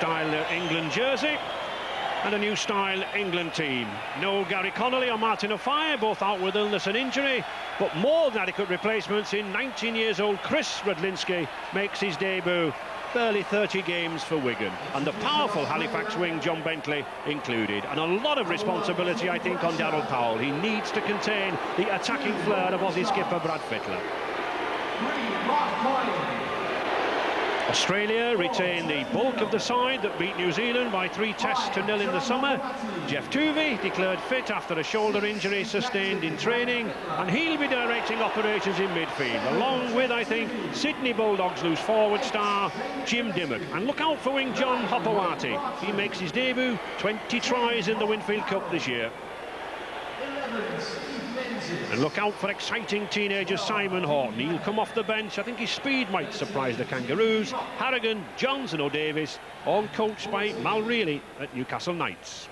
Style England jersey and a new style England team. No Gary Connolly or Martin O'Fire, both out with illness and injury, but more than adequate replacements in 19-year-old Chris Radlinski makes his debut. Barely 30 games for Wigan, and the powerful Halifax wing John Bentley included, and a lot of responsibility I think on Darryl Powell. He needs to contain the attacking flair of Aussie skipper Brad Fittler. Australia retain the bulk of the side that beat New Zealand by 3-0 in the summer. Jeff Tuvey declared fit after a shoulder injury sustained in training, and he'll be directing operations in midfield, along with, I think, Sydney Bulldogs loose forward star Jim Dimmock. And look out for wing John Hopewati. He makes his debut, 20 tries in the Winfield Cup this year. And look out for exciting teenager Simon Horton. He'll come off the bench. I think his speed might surprise the Kangaroos. Harrigan, Johns and O'Davis, all coached by Mal Reilly at Newcastle Knights.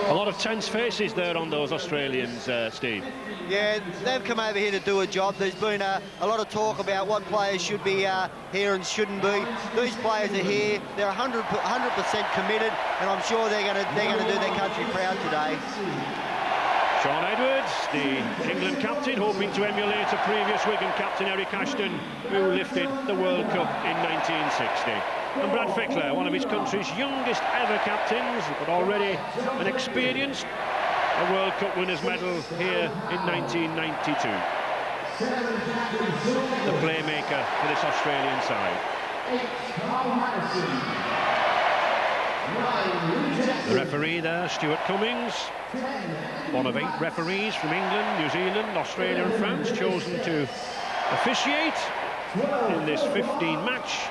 A lot of tense faces there on those Australians, Steve. Yeah, they've come over here to do a job. There's been a lot of talk about what players should be here and shouldn't be. These players are here. They're 100% committed, and I'm sure they're going to do their country proud today. Sean Edwards, the England captain, hoping to emulate a previous Wigan captain, Eric Ashton, who lifted the World Cup in 1960. And Brad Fittler, one of his country's youngest ever captains, but already an experienced World Cup winners' medal here in 1992. The playmaker for this Australian side. The referee there, Stuart Cummings, one of 8 referees from England, New Zealand, Australia and France, chosen to officiate in this 15-match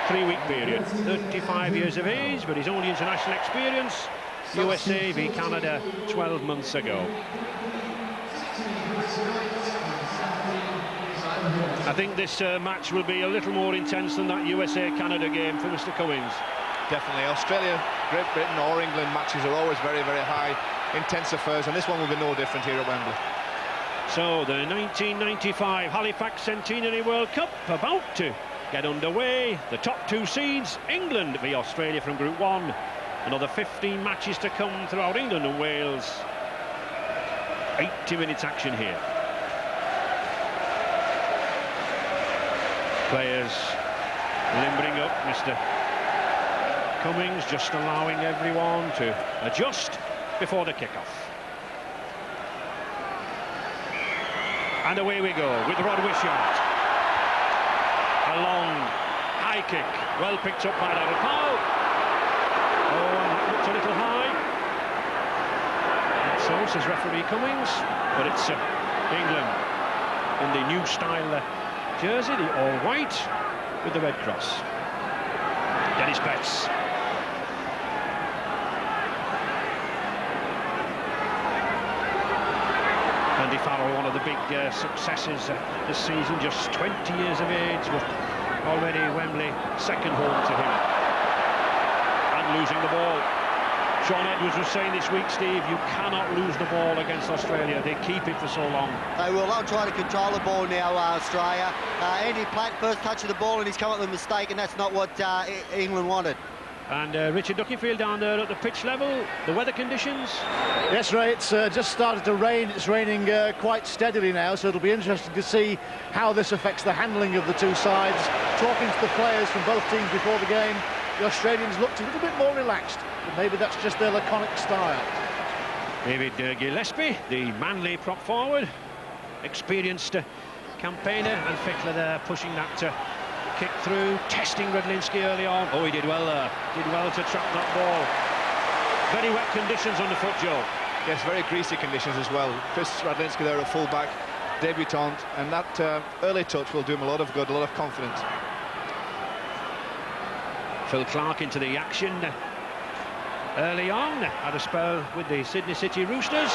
3-week period. 35 years of age, but his only international experience, USA v Canada 12 months ago. I think this match will be a little more intense than that USA-Canada game for Mr. Cummings. Definitely. Australia, Great Britain or England matches are always very, very high, intense affairs, and this one will be no different here at Wembley. So the 1995 Halifax Centenary World Cup about to get underway. The top 2 seeds, England v Australia from Group 1. Another 15 matches to come throughout England and Wales. 80 minutes action here. Players limbering up. Mr. Cummings just allowing everyone to adjust before the kickoff. And away we go with Rod Wishart. A long high kick, well picked up by Darryl Powell. Oh, it's a little high. So says referee Cummings, but it's England in the new style jersey, the all-white with the red cross. Dennis Betts. Andy Farrell, one of the big successes this season, just 20 years of age, but already Wembley second home to him. And losing the ball. Sean Edwards was saying this week, Steve, you cannot lose the ball against Australia. They keep it for so long. They will. They'll try to control the ball now, Australia. Andy Platt first touch of the ball and he's come up with a mistake, and that's not what England wanted. And Richard Duckyfield down there at the pitch level. The weather conditions? Yes, Ray, it's just started to rain. It's raining quite steadily now, so it'll be interesting to see how this affects the handling of the two sides. Talking to the players from both teams before the game, the Australians looked a little bit more relaxed, but maybe that's just their laconic style. David Gillespie, the manly prop forward, experienced campaigner, and Fittler there pushing that kick through, testing Radlinski early on. Oh, he did well there. Did well to trap that ball. Very wet conditions on the foot, Joe. Yes, very greasy conditions as well. Chris Radlinski there, a full-back, debutant, and that early touch will do him a lot of good, a lot of confidence. Phil Clark into the action early on. Had a spell with the Sydney City Roosters.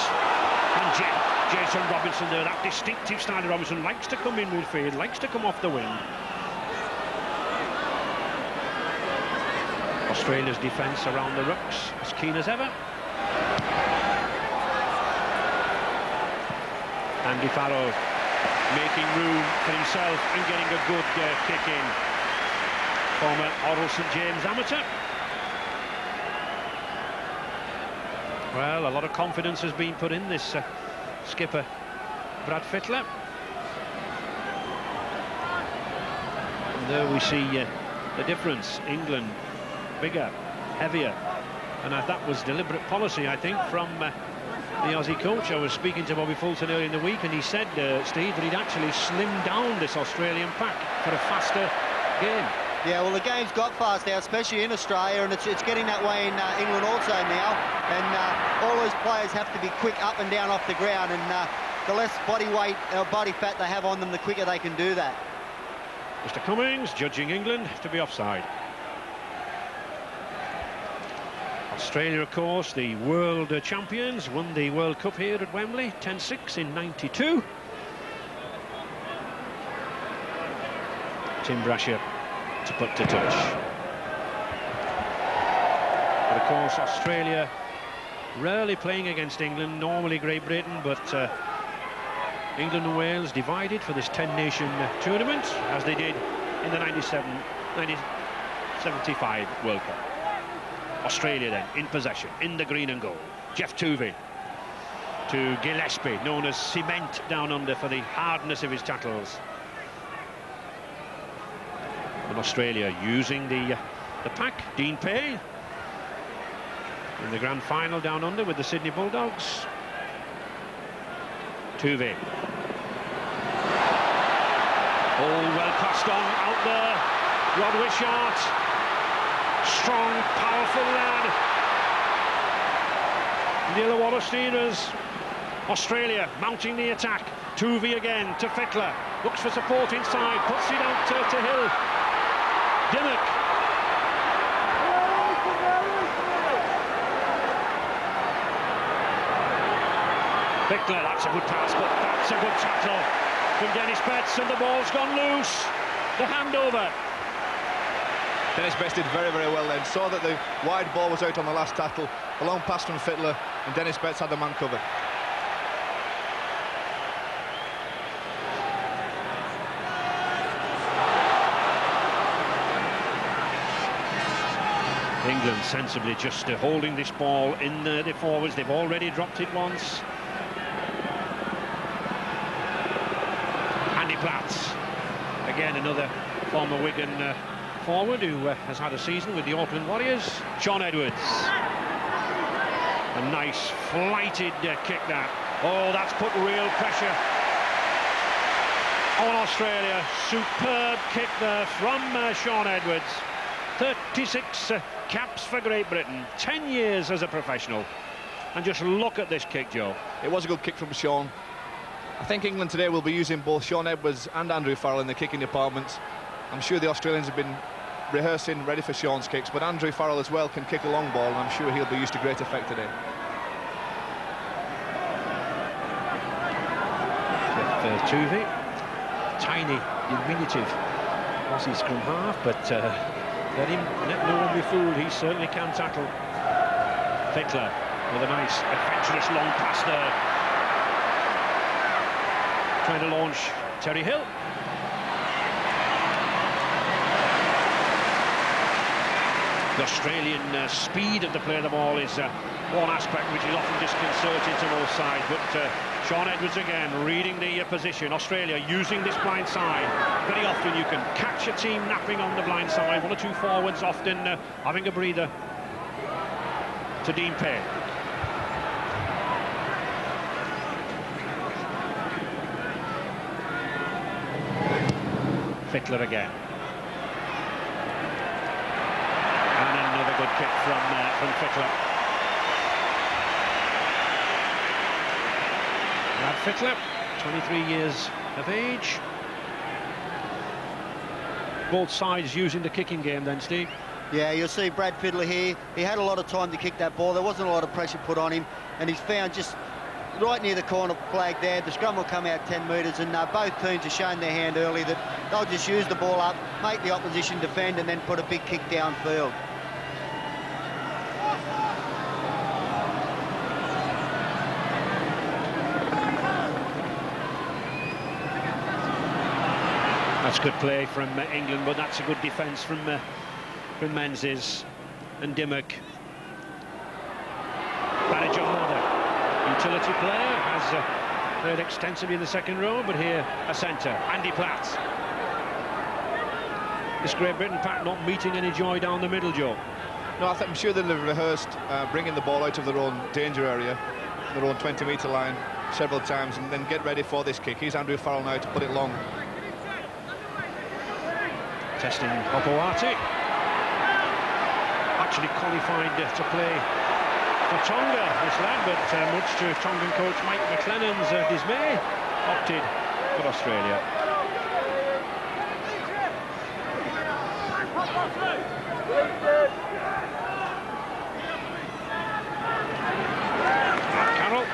And Jason Robinson there, that distinctive style of Robinson, likes to come in midfield, likes to come off the wing. Australia's defence around the rucks, as keen as ever. Andy Farrell making room for himself and getting a good kick in. Former Oral St James amateur. Well, a lot of confidence has been put in this skipper, Brad Fittler. And there we see the difference. England, bigger, heavier. And that was deliberate policy, I think, from the Aussie coach. I was speaking to Bobby Fulton earlier in the week, and he said, Steve, that he'd actually slimmed down this Australian pack for a faster game. Yeah, well, the game's got fast now, especially in Australia, and it's getting that way in England also now. And all those players have to be quick up and down off the ground, and the less body weight or body fat they have on them, the quicker they can do that. Mr. Cummings judging England to be offside. Australia, of course, the world champions, won the World Cup here at Wembley, 10-6 in '92. Tim Brasher to put to touch. But of course, Australia rarely playing against England, normally Great Britain, but England and Wales divided for this 10-nation tournament, as they did in the 1975 World Cup. Australia then in possession, in the green and gold. Jeff Tuvey to Gillespie, known as Cement down under for the hardness of his tackles. And Australia using the pack. Dean Pay in the grand final down under with the Sydney Bulldogs. Tuvey. Oh, well passed on out there. Rod Wishart. Strong, powerful lad. The Illawarra Steelers. Australia mounting the attack. Tuvey again to Fittler. Looks for support inside. Puts it out to Hill. Dimmock. Fittler, that's a good pass, but that's a good tackle from Dennis Betts, and the ball's gone loose. The handover. Dennis Betts did very, very well then. Saw that the wide ball was out on the last tackle. A long pass from Fittler, and Dennis Betts had the man covered. England sensibly just holding this ball in the forwards. They've already dropped it once. Andy Platts, again another former Wigan forward who has had a season with the Auckland Warriors. Sean Edwards. A nice flighted kick that. Oh, that's put real pressure on Australia. Superb kick there from Sean Edwards. 36 caps for Great Britain, 10 years as a professional. And just look at this kick, Joe. It was a good kick from Sean. I think England today will be using both Sean Edwards and Andrew Farrell in the kicking departments. I'm sure the Australians have been rehearsing, ready for Sean's kicks, but Andrew Farrell as well can kick a long ball, and I'm sure he'll be used to great effect today. Tuvey, tiny, diminutive Aussie scrum half, but let no one be fooled, he certainly can tackle. Fittler with a nice adventurous long pass there, trying to launch Terry Hill. The Australian speed of the play of the ball is one aspect which is often disconcerting to both sides, but Sean Edwards again reading the position. Australia using this blind side. Very often you can catch a team napping on the blind side. One or two forwards often having a breather. To Dean Pay. Fittler again. And another good kick from Fittler. Brad Fittler, 23 years of age. Both sides using the kicking game then, Steve. Yeah, you'll see Brad Fittler here. He had a lot of time to kick that ball. There wasn't a lot of pressure put on him, and he's found just right near the corner flag there. The scrum will come out 10 metres, and both teams have shown their hand early that they'll just use the ball up, make the opposition defend, and then put a big kick downfield. That's good play from England, but that's a good defence from Menzies and Dimmock. Barry John Mather, utility player, has played extensively in the second row, but here a centre, Andy Platt. This Great Britain pack not meeting any joy down the middle, Joe. No, I'm sure they'll have rehearsed bringing the ball out of their own danger area, their own 20-metre line, several times, and then get ready for this kick. Here's Andrew Farrell now to put it long. Testing Opoati. Actually qualified to play for Tonga, this lad, but much to Tongan coach Mike McLennan's dismay, opted for Australia. Carroll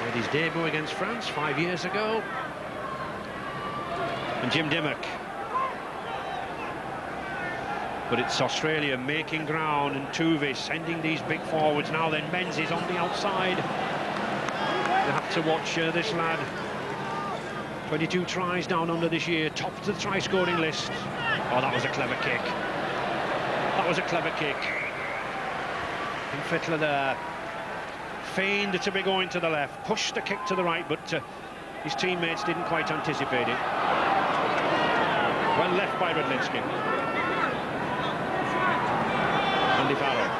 made his debut against France 5 years ago. And Jim Dimmock. But it's Australia making ground, and Tuvey sending these big forwards. Now then, Menzies on the outside. You have to watch this lad. 22 tries down under this year, top to the try-scoring list. Oh, that was a clever kick. That was a clever kick. And Fittler there feigned to be going to the left, pushed the kick to the right, but his teammates didn't quite anticipate it. Well left by Rudlinski. Andy Farrell.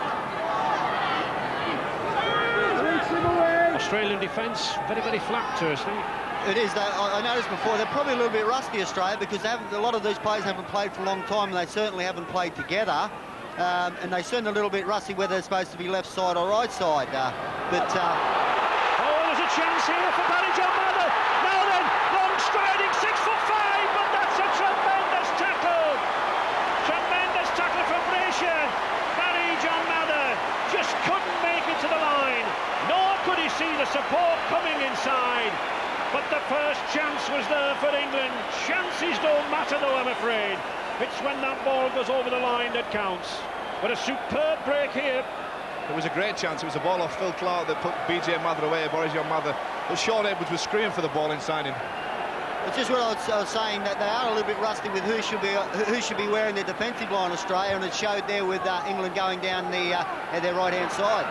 Australian defence very, very flat, Thursday. It is. I noticed before they're probably a little bit rusty, Australia, because they haven't, a lot of these players haven't played for a long time, and they certainly haven't played together. And they seem a little bit rusty whether they're supposed to be left side or right side. Oh, there's a chance here for Barry John Mather. Now then, long striding, 6'5", but that's a tremendous tackle. Tremendous tackle from Brayshaw. Barry John Mather just couldn't make it to the line, nor could he see the support coming inside. But the first chance was there for England. Chances don't matter though, I'm afraid. It's when that ball goes over the line that counts. But a superb break here. It was a great chance. It was a ball off Phil Clark that put BJ Mather away, Boris John Mather. But Sean Edwards was screaming for the ball inside him. It's just what I was saying, that they are a little bit rusty with who should be wearing their defensive line, Australia, and it showed there with England going down their right-hand side.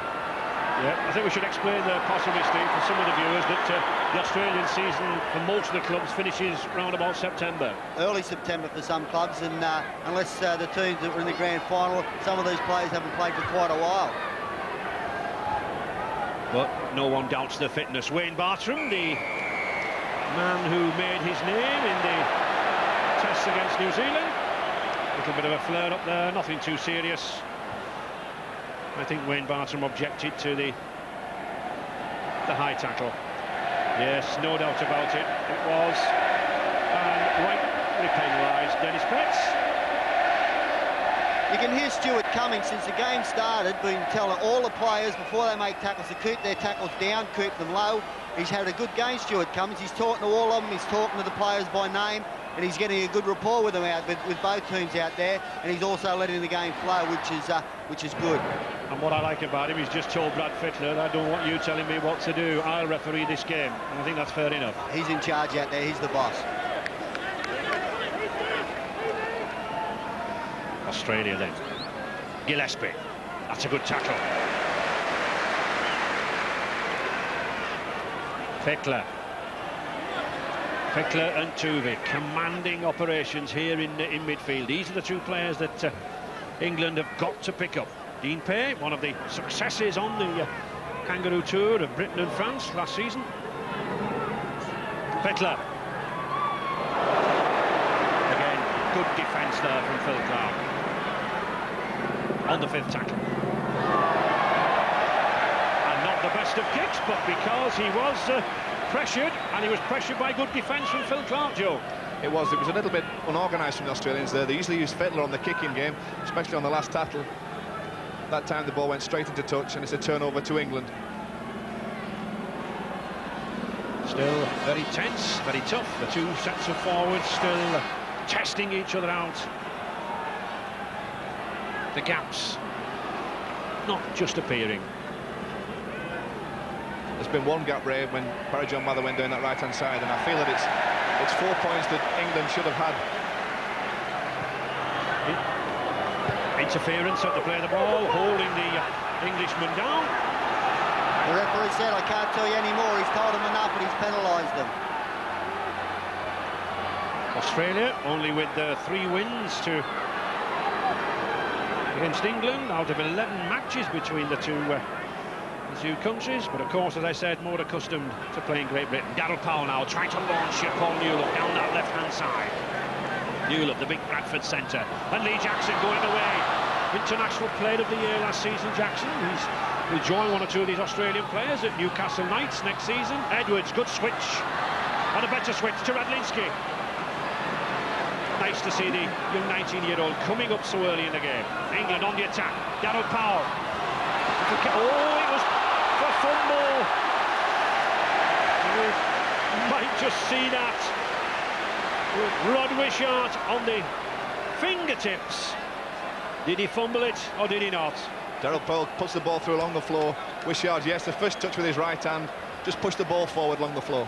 Yeah, I think we should explain possibly, Steve, for some of the viewers, that the Australian season for most of the clubs finishes round about September. Early September for some clubs, and unless the teams that were in the grand final, some of these players haven't played for quite a while. But no one doubts the fitness. Wayne Bartram, the man who made his name in the tests against New Zealand. A little bit of a flare up there, nothing too serious. I think Wayne Bartram objected to the high tackle. Yes, no doubt about it. It was. And rightly penalised Dennis Pritz. You can hear Stuart Cummings, since the game started, been telling all the players before they make tackles to keep their tackles down, keep them low. He's had a good game, Stuart Cummings. He's talking to all of them. He's talking to the players by name, and he's getting a good rapport with them with both teams out there. And he's also letting the game flow, which is good. And what I like about him, he's just told Brad Fittler, I don't want you telling me what to do. I'll referee this game. And I think that's fair enough. He's in charge out there. He's the boss. Australia then. Gillespie. That's a good tackle. Fittler and Tuvey commanding operations here in midfield. These are the two players that England have got to pick up. Dean Pay, one of the successes on the Kangaroo Tour of Britain and France last season. Fittler. Again, good defence there from Phil Clark on the fifth tackle. And not the best of kicks, but because he was pressured, and he was pressured by good defence from Phil Clark, Joe. It was a little bit unorganised from the Australians there. They usually use Fittler on the kicking game, especially on the last tackle. That time the ball went straight into touch, and it's a turnover to England. Still very tense, very tough. The two sets of forwards still testing each other out. The gaps not just appearing. There's been one gap, Ray, when Barry John Mather went down that right-hand side, and I feel that It's 4 points that England should have had. Interference at the play of the ball, holding the Englishman down. The referee said, I can't tell you any more. He's told them enough, but he's penalised them. Australia only with 3 wins against England out of 11 matches between the two countries, but of course, as I said, more accustomed to playing Great Britain. Darryl Powell now trying to launch Paul Newlop down that left-hand side. Newlop, the big Bradford centre, and Lee Jackson going away. International Player of the Year last season, Jackson. He'll join 1 or 2 of these Australian players at Newcastle Knights next season. Edwards, good switch, and a better switch to Radlinski. Nice to see the young 19-year-old coming up so early in the game. England on the attack. Darryl Powell. Oh, it was for fumble. You might just see that. Rod Wishart on the fingertips. Did he fumble it or did he not? Darryl Powell puts the ball through along the floor. Wishart, yes, the first touch with his right hand, just pushed the ball forward along the floor.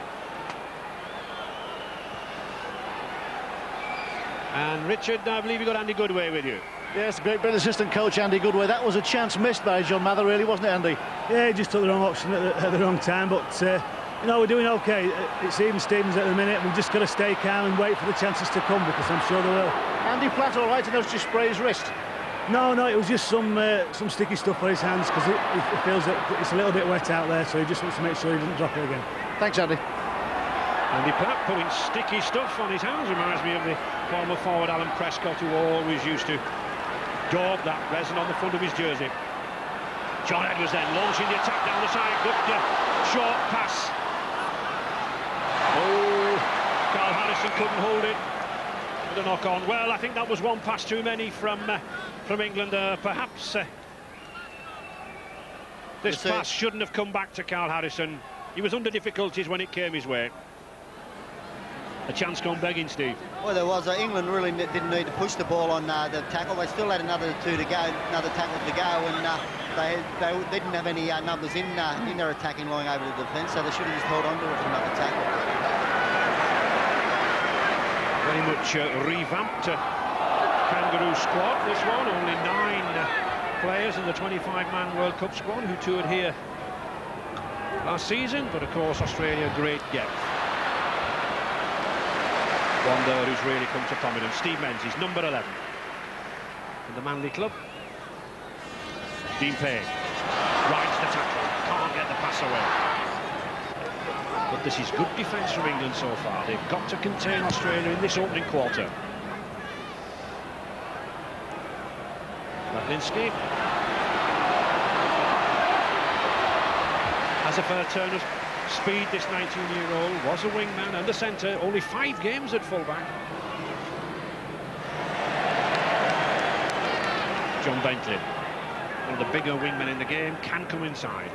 And Richard, I believe you got Andy Goodway with you. Yes, great British assistant coach Andy Goodway. That was a chance missed by John Mather, really, wasn't it, Andy? Yeah, he just took the wrong option at the wrong time, but you know, we're doing okay. It's even Stevens at the minute. We've just got to stay calm and wait for the chances to come, because I'm sure they will. Andy Platt all right enough to spray his wrist? No, it was just some sticky stuff for his hands, because he feels that it's a little bit wet out there, so he just wants to make sure he doesn't drop it again. Thanks, Andy. Andy Platt putting sticky stuff on his hands reminds me of the former forward Alan Prescott, who always used to daub that resin on the front of his jersey. John Edwards then launching the attack down the side. Good short pass. Oh, Carl Harrison couldn't hold it. With a knock on. Well, I think that was one pass too many from England. Perhaps this pass shouldn't have come back to Carl Harrison. He was under difficulties when it came his way. A chance gone begging, Steve. Well, there was. England really didn't need to push the ball on the tackle. They still had another 2 to go, another tackle to go, and they didn't have any numbers in their attacking line over the defence, so they should have just held on to it for another tackle. Very much revamped Kangaroo squad, this one. Only 9 players in the 25-man World Cup squad who toured here last season, but of course Australia, great depth. One there who's really come to prominence. Steve Menzies, number 11 in the Manly club. Dean Payne rides the tackle, can't get the pass away. But this is good defence from England so far. They've got to contain Australia in this opening quarter. Radlinski has a fair turn of speed, this 19-year-old, was a wingman and the centre, only 5 games at fullback. John Bentley, one of the bigger wingmen in the game, can come inside.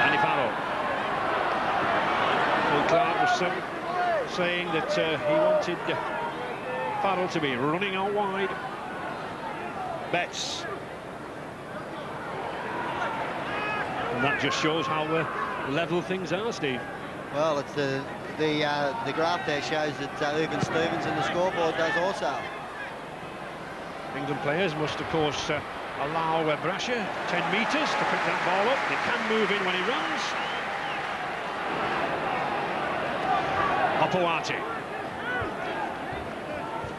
Andy Farrell. Phil Clark was saying that he wanted Farrell to be running out wide. Betts. And that just shows how level things are, Steve. Well, it's the graph there shows that Irvin Stevens in the scoreboard does also. England players must, of course, allow Brasher 10 metres to pick that ball up. They can move in when he runs. Opoati.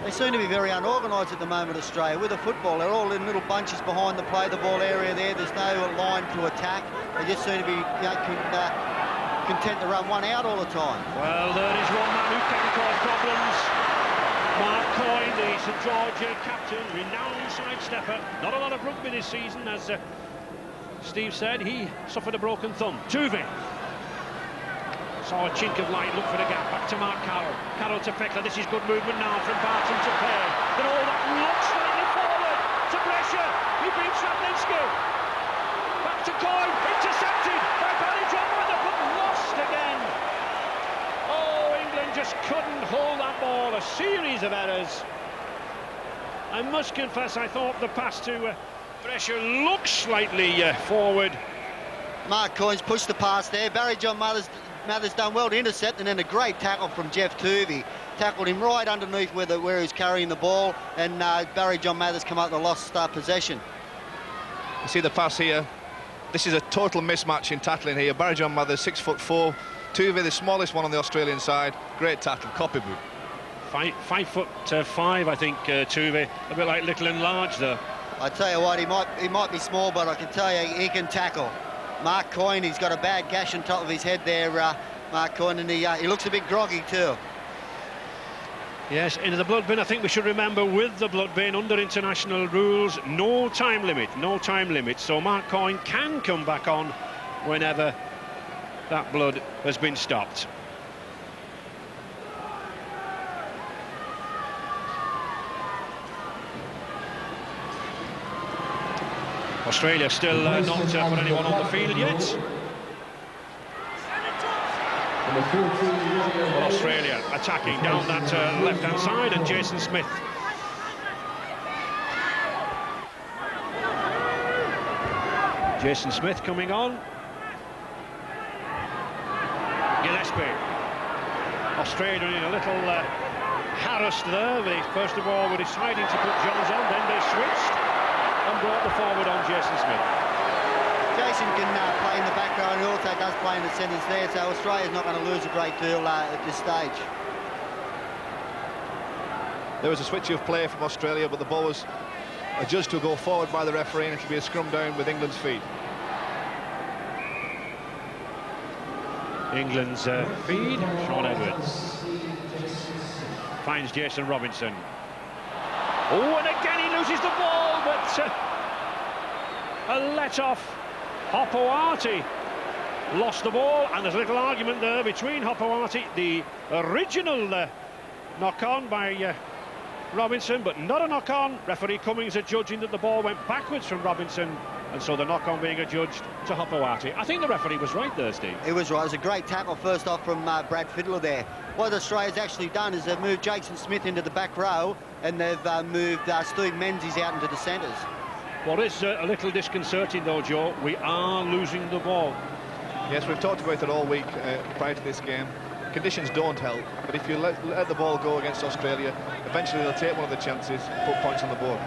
They seem to be very unorganised at the moment, Australia. With the football, they're all in little bunches behind the play-the-ball area there. There's no line to attack. They just seem to be content to run one out all the time. Well, there is one man who can cause problems. Mark Coyne, the St George captain, renowned sidestepper. Not a lot of rugby this season, as Steve said. He suffered a broken thumb. Tuvin. Saw a chink of light, look for the gap, back to Mark Carroll. Carroll to Fickler, this is good movement now from Barton to Pearl. Then all that looks slightly forward to Brescia. He beats Radlinski. Back to Coyne, intercepted by Barry John Mather, but lost again. Oh, England just couldn't hold that ball. A series of errors. I must confess, I thought the pass to Brescia looked slightly forward. Mark Coyne's pushed the pass there. Barry John Mathers done well to intercept, and then a great tackle from Jeff Tuvey. Tackled him right underneath where he was carrying the ball, and Barry John Mathers come up with a lost possession. You see the pass here. This is a total mismatch in tackling here. Barry John Mathers, 6'4", Tuvey, the smallest one on the Australian side. Great tackle, copybook. 5'5", I think, Tuvey. A bit like little and large there. I tell you what, he might be small, but I can tell you he can tackle. Mark Coyne, he's got a bad gash on top of his head there, Mark Coyne, and he looks a bit groggy too. Yes, into the blood bin. I think we should remember, with the blood bin, under international rules, no time limit. So Mark Coyne can come back on whenever that blood has been stopped. Australia still not put anyone on the field yet. Well, Australia attacking down that left-hand side, and Jason Smith. Jason Smith coming on. Gillespie. Australia in a little harassed there. They first of all were deciding to put Johns on, then they switched and brought the forward on Jason Smith. Jason can play in the back row, and he also does play in the centres there, so Australia's not going to lose a great deal at this stage. There was a switch of play from Australia, but the ball was adjudged to go forward by the referee, and it will be a scrum down with England's feet. England's feed, Sean Edwards. Finds Jason Robinson. Oh, and again he loses the ball, but a let-off. Hopoate lost the ball, and there's a little argument there between Hopoate, the original knock-on by Robinson, but not a knock-on. Referee Cummings adjudging that the ball went backwards from Robinson, and so the knock-on being adjudged to Hopoate. I think the referee was right there, Steve. He was right. It was a great tackle first off from Brad Fiddler there. What Australia's actually done is they've moved Jason Smith into the back row, and they've moved Steve Menzies out into the centres. What is a little disconcerting though, Joe, we are losing the ball. Yes, we've talked about it all week prior to this game. Conditions don't help, but if you let the ball go against Australia, eventually they'll take one of the chances, put points on the board.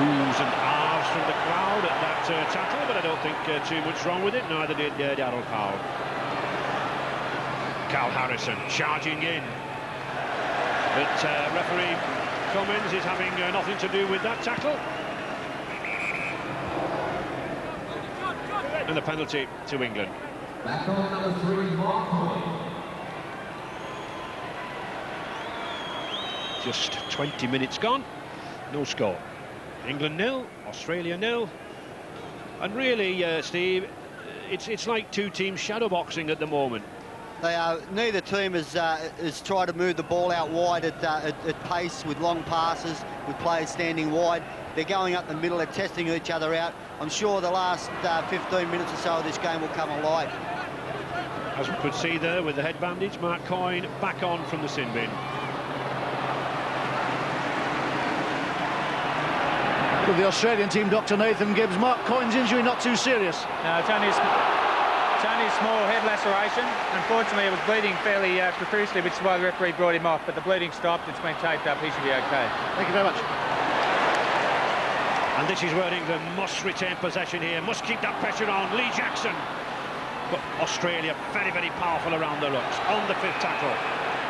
Oohs and ahs from the crowd at that tackle, but I don't think too much wrong with it. Neither did Darryl Powell. Carl Harrison charging in, but referee Cummins is having nothing to do with that tackle. And a penalty to England. Back on number 3, Mark Coyne. Just 20 minutes gone, no score. England 0, Australia 0. And really, Steve, it's like two teams shadowboxing at the moment. They are. Neither team has tried to move the ball out wide at pace with long passes, with players standing wide. They're going up the middle, they're testing each other out. I'm sure the last 15 minutes or so of this game will come alive. As we could see there with the head bandage, Mark Coyne back on from the sin bin. With the Australian team, Dr. Nathan Gibbs, Mark Coyne's injury not too serious. No, it's only a small head laceration. Unfortunately, it was bleeding fairly profusely, which is why the referee brought him off. But the bleeding stopped. It's been taped up. He should be okay. Thank you very much. And this is where England must retain possession here, must keep that pressure on. Lee Jackson. But Australia very, very powerful around the rucks on the 5th tackle.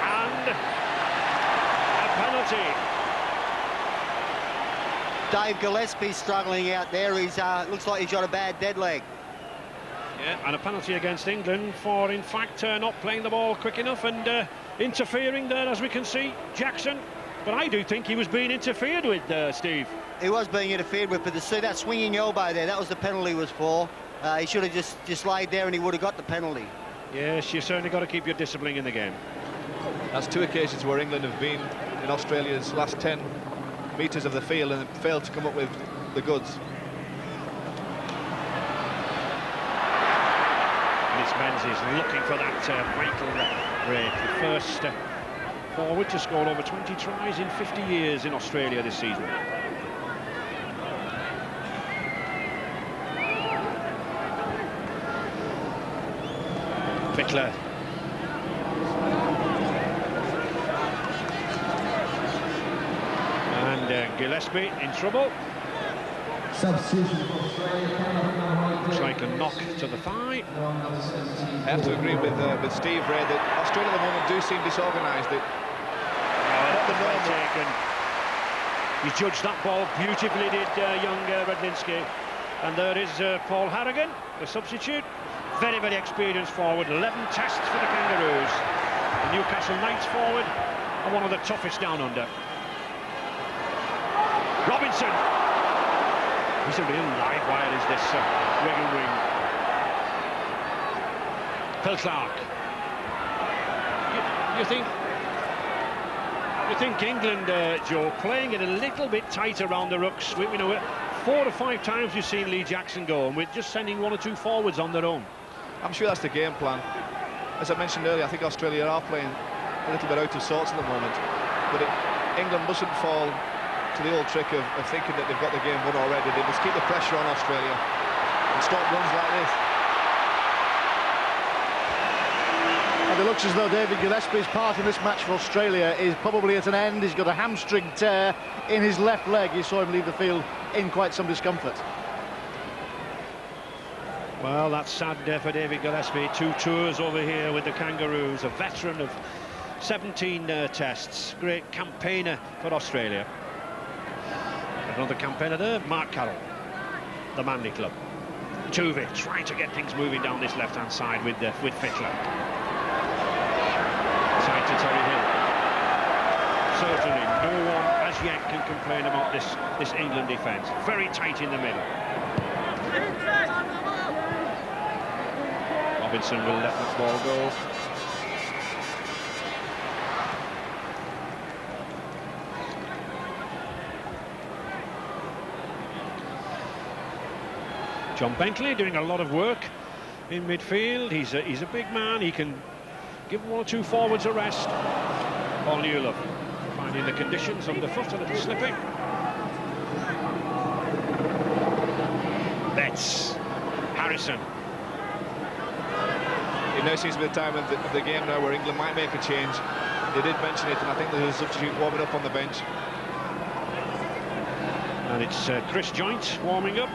And a penalty. Dave Gillespie struggling out there. He's looks like he's got a bad dead leg. Yeah, and a penalty against England for, in fact, not playing the ball quick enough and interfering there, as we can see, Jackson. But I do think he was being interfered with, Steve. He was being interfered with, but to see that swinging elbow there, that was the penalty was for. He should have just laid there and he would have got the penalty. Yes, you certainly got to keep your discipline in the game. That's 2 occasions where England have been in Australia's last 10 metres of the field and failed to come up with the goods. Menzies looking for that vital break. The first forward to score over 20 tries in 50 years in Australia this season. Fittler. And Gillespie in trouble. Substitution for Australia. Looks like a knock to the thigh. I have to agree with Steve Ray that Australia at the moment do seem disorganised. Well taken. You judged that ball beautifully, did young Redlinski. And there is Paul Harrigan, the substitute. Very, very experienced forward. 11 tests for the Kangaroos. The Newcastle Knights forward and one of the toughest down under. Robinson. He's a real live wire, is this Wigan wing. Phil Clark. You think England, Joe, playing it a little bit tight around the rucks. You know, 4 or 5 times you've seen Lee Jackson go, and we're just sending 1 or 2 forwards on their own. I'm sure that's the game plan. As I mentioned earlier, I think Australia are playing a little bit out of sorts at the moment. But England mustn't fall to the old trick of thinking that they've got the game won already. They must keep the pressure on Australia and stop runs like this. And it looks as though David Gillespie's part in this match for Australia is probably at an end. He's got a hamstring tear in his left leg. You saw him leave the field in quite some discomfort. Well, that's sad for David Gillespie. 2 tours over here with the Kangaroos, a veteran of 17 tests. Great campaigner for Australia. Another campaigner there, Mark Carroll, the Manly club. Tuvey trying to get things moving down this left-hand side with Fittler. Side to Terry Hill. Certainly no one as yet can complain about this England defence. Very tight in the middle. Robinson will let the ball go. John Bentley doing a lot of work in midfield. He's a big man. He can give 1 or 2 forwards a rest. Paul Newlove finding the conditions underfoot, a little slipping. Betts, Harrison. It now seems to be the time of the game now where England might make a change. They did mention it, and I think there's a substitute warming up on the bench. And it's Chris Joynt warming up.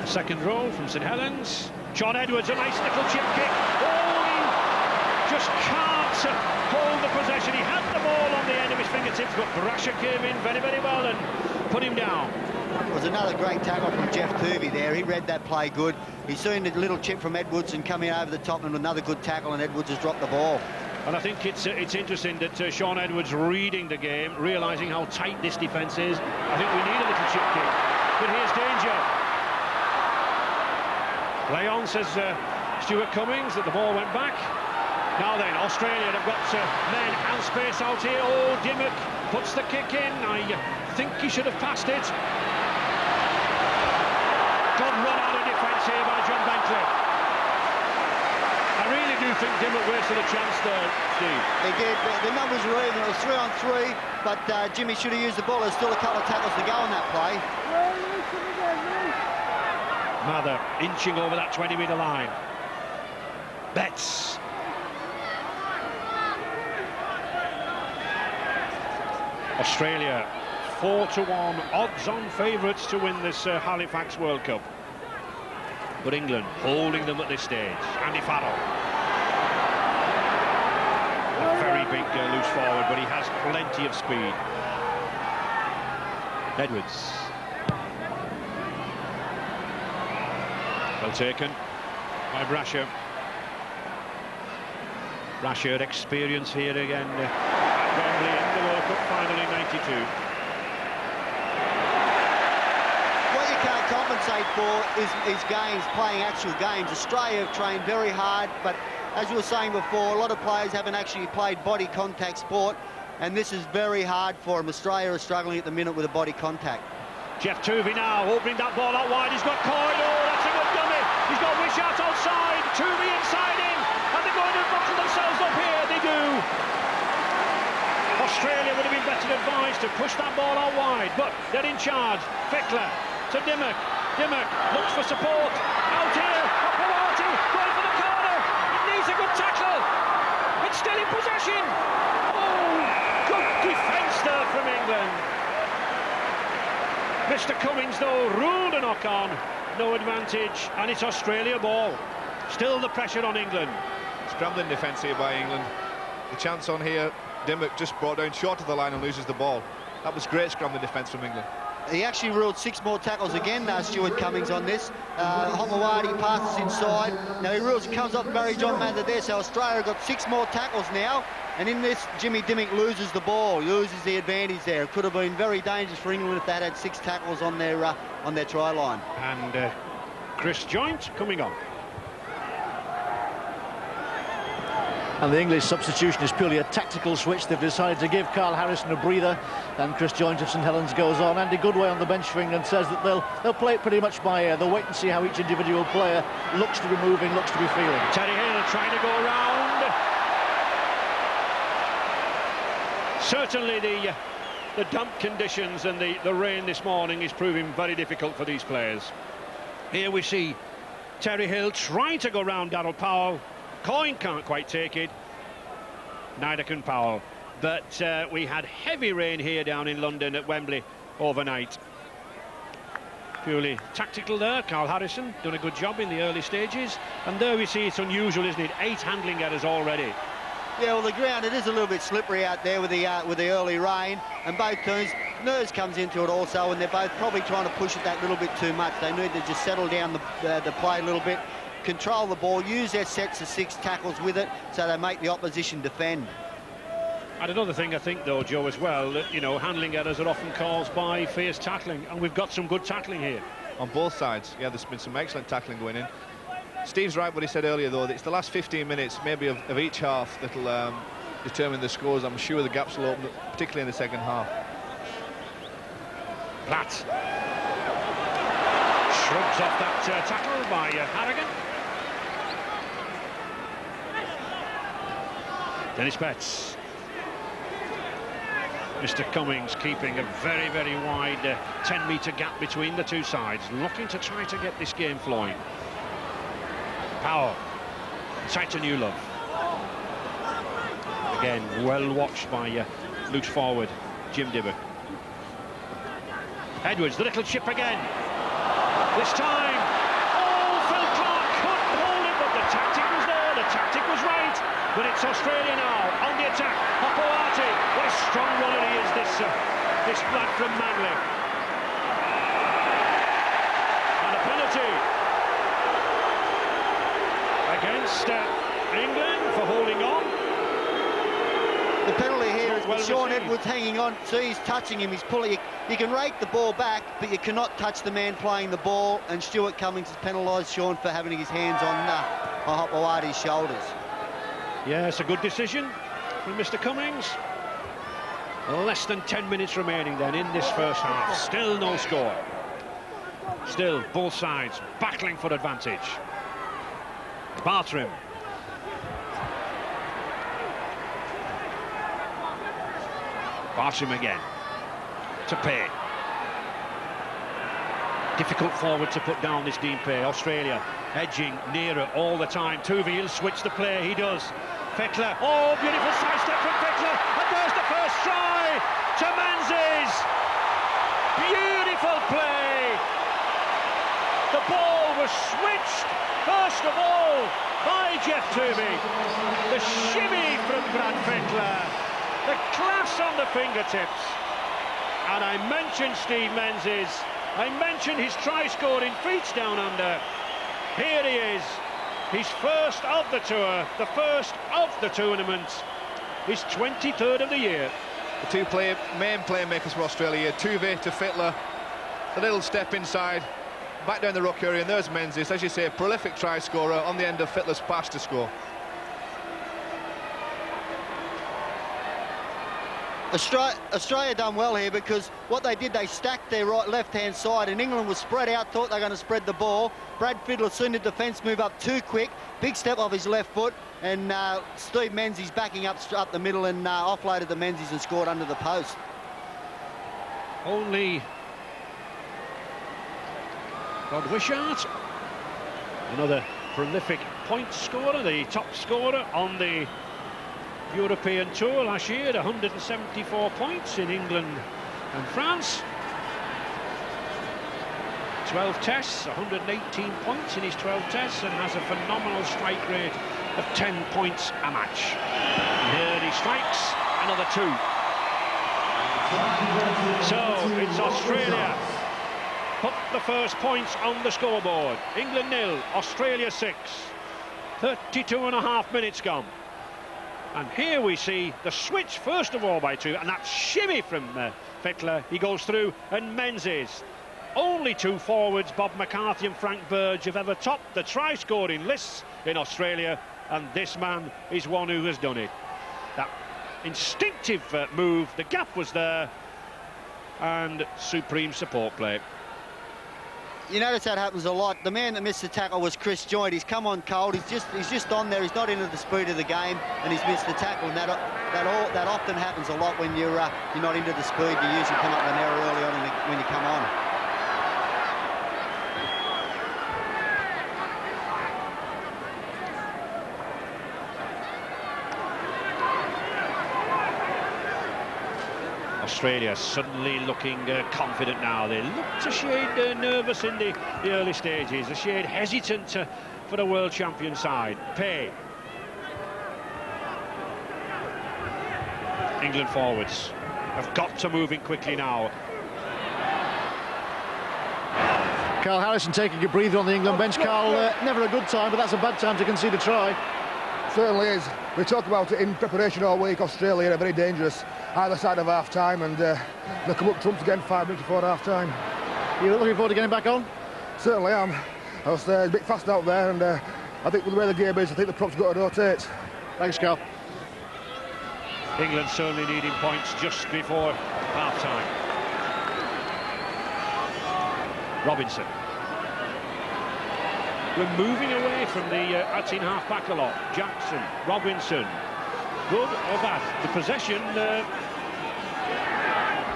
Second row from St Helens. John Edwards, a nice little chip kick. Oh, he just can't hold the possession. He had the ball on the end of his fingertips, but Brasher came in very, very well and put him down. It was another great tackle from Jeff Tuvey there. He read that play good. He's seen the little chip from Edwards and coming over the top, and another good tackle, and Edwards has dropped the ball. And I think it's interesting that Sean Edwards reading the game, realising how tight this defence is. I think we need a little chip kick. But here's danger. Play on, says Stuart Cummings, that the ball went back. Now then, Australia have got men and space out here. Oh, Dimmock puts the kick in. I think he should have passed it. Good run out of defence here by John Bentley. I really do think Dimmock wasted a chance there, Steve. He did. The numbers were even. It was 3 on 3, but Jimmy should have used the ball. There's still a couple of tackles to go on that play. Mather inching over that 20-metre line. Betts. Australia 4-1 odds-on favourites to win this Halifax World Cup. But England holding them at this stage. Andy Farrell. A very big loose forward, but he has plenty of speed. Edwards. Well taken by Brasher. Brasher experience here again at Wembley in the World Cup final in '92. What you can't compensate for is games, playing actual games. Australia have trained very hard, but as we were saying before, a lot of players haven't actually played body contact sport, and this is very hard for them. Australia are struggling at the minute with a body contact. Jeff Tuvey now opening that ball out wide. He's got Coyle. Oh, that's a good dummy. He's got Wishart outside. Tuvey inside him. And they're going to bottle themselves up here. They do. Australia would have been better advised to push that ball out wide, but they're in charge. Fittler to Dimmock. Dimmock looks for support. Out here. Apparati going for the corner. Mr. Cummings, though, ruled a knock-on. No advantage, and it's Australia ball. Still the pressure on England. Scrambling defence here by England. The chance on here, Dimmock just brought down short of the line and loses the ball. That was great scrambling defence from England. He actually ruled 6 more tackles again, Stuart Cummings, on this. Hopewadi passes inside. Now he rules, comes off Barry John Mather there, so Australia got 6 more tackles now. And in this, Jimmy Dimmock loses the ball, loses the advantage there. It could have been very dangerous for England if they had 6 tackles on their try line. And Chris Joynt coming on. And the English substitution is purely a tactical switch. They've decided to give Carl Harrison a breather, and Chris Joynt of St Helens goes on. Andy Goodway on the bench for England says that they'll play it pretty much by ear. They'll wait and see how each individual player looks to be moving, looks to be feeling. Terry Hill trying to go round. Certainly the damp conditions and the rain this morning is proving very difficult for these players. Here we see Terry Hill trying to go round Darryl Powell. Coyne can't quite take it. Neither can Powell. But we had heavy rain here down in London at Wembley overnight. Purely tactical there. Carl Harrison done a good job in the early stages. And there we see it's unusual, isn't it? 8 handling errors already. Yeah, well, the ground, it is a little bit slippery out there with the early rain, and both teams, Nurse comes into it also, and they're both probably trying to push it that little bit too much. They need to just settle down the play a little bit, control the ball, use their sets of 6 tackles with it, so they make the opposition defend. And another thing I think, though, Joe, as well, that, you know, handling errors are often caused by fierce tackling, and we've got some good tackling here. On both sides, yeah, there's been some excellent tackling going in. Steve's right what he said earlier, though, that it's the last 15 minutes, maybe of each half, that'll determine the scores. I'm sure the gaps will open, particularly in the second half. Platt shrugs off that tackle by Harrigan. Dennis Betts. Mr. Cummings keeping a very, very wide 10-metre gap between the two sides, looking to try to get this game flowing. Powell, inside to Newlove. Again, well watched by loose forward Jim Dimmock. Edwards, the little chip again. This time, Phil Clark couldn't hold it, but the tactic was there, the tactic was right. But it's Australia now on the attack. Hopewadi, what a strong runner he is, this lad from Manly. And a penalty against England for holding on. The penalty here is well Sean received. Edwards hanging on. See, he's touching him, he's pulling. You can rake the ball back, but you cannot touch the man playing the ball, and Stuart Cummings has penalised Sean for having his hands on Hopewadi's shoulders. Yeah, it's a good decision from Mr. Cummings. Less than 10 minutes remaining then in this first half. Still no score. Still both sides battling for advantage. Bartrim. Bartrim again. To Pay. Difficult forward to put down this Dean Pay. Australia edging nearer all the time. Tuvey, he'll switch the play, he does. Fekler, oh, beautiful sidestep from Fekler, and there's the first try to Menzies. Beautiful play. The ball was switched, first of all, by Jeff Tuvey. The shimmy from Brad Fekler, the class on the fingertips. And I mentioned Steve Menzies, I mentioned his try-scoring feats down under. Here he is, his first of the tour, the first of the tournament, his 23rd of the year. The two main playmakers for Australia, Tuvey to Fitler, a little step inside, back down the ruck area, and there's Menzies, as you say, a prolific try scorer on the end of Fitler's pass to score. Australia done well here, because what they did, they stacked their left-hand side, and England was spread out, thought they were going to spread the ball. Brad Fiddler seen the defence move up too quick, big step off his left foot, and Steve Menzies backing up the middle and offloaded the Menzies and scored under the post. Only Rod Wishart, another prolific point scorer, the top scorer on the European Tour last year, 174 points in England and France. 12 tests, 118 points in his 12 tests, and has a phenomenal strike rate of 10 points a match. And here he strikes another 2. So it's Australia put the first points on the scoreboard. England 0, Australia 6. 32.5 minutes gone. And here we see the switch first of all by 2, and that shimmy from Fittler. He goes through, and Menzies. Only 2 forwards, Bob McCarthy and Frank Burge, have ever topped the try-scoring lists in Australia, and this man is one who has done it. That instinctive move, the gap was there, and supreme support play. You notice that happens a lot. The man that missed the tackle was Chris Joynt. He's come on cold. He's just on there. He's not into the speed of the game, and he's missed the tackle. And that often happens a lot when you're not into the speed. You usually come up with an error early on when you come on. Australia suddenly looking confident now. They looked a shade nervous in the early stages, a shade hesitant for the world champion side. Pay. England forwards have got to move in quickly now. Carl Harrison taking a breather on the England bench. Carl, never a good time, but that's a bad time to concede a try. Certainly is. We talked about it in preparation all week. Australia are very dangerous either side of half-time, and they'll come up trumps again 5 minutes before half-time. You're looking forward to getting back on? Certainly am. I was a bit fast out there, and I think with the way the game is, I think the prop's got to rotate. Thanks, Carl. England certainly needing points just before half-time. Robinson. We're moving away from the Atin half-back a lot. Jackson, Robinson, good or bad? The possession.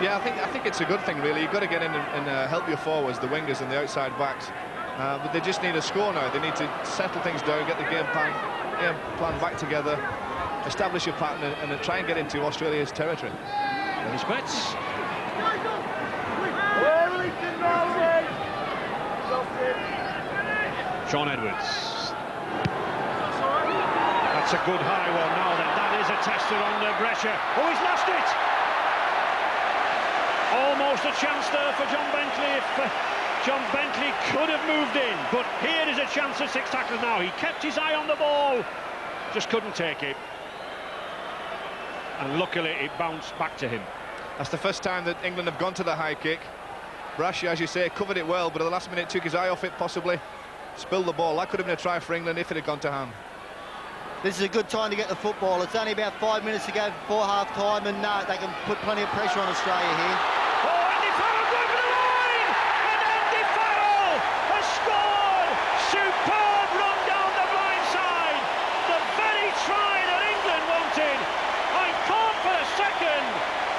Yeah, I think it's a good thing, really. You've got to get in and help your forwards, the wingers and the outside backs. But they just need a score now. They need to settle things down, get the game plan back together, establish a pattern, and try and get into Australia's territory. Dennis Betts. Sean Edwards. That's a good high one now then. That is a tester under pressure. Oh, he's lost it! Almost a chance there for John Bentley if John Bentley could have moved in. But here is a chance at 6 tackles now. He kept his eye on the ball, just couldn't take it. And luckily it bounced back to him. That's the first time that England have gone to the high kick. Brash, as you say, covered it well, but at the last minute took his eye off it, possibly. Spilled the ball. That could have been a try for England if it had gone to hand. This is a good time to get the football. It's only about 5 minutes to go before half-time, and they can put plenty of pressure on Australia here. Oh, Andy Farrell going for the line! And Andy Farrell has scored! Superb run down the blind side! The very try that England wanted! I thought for a second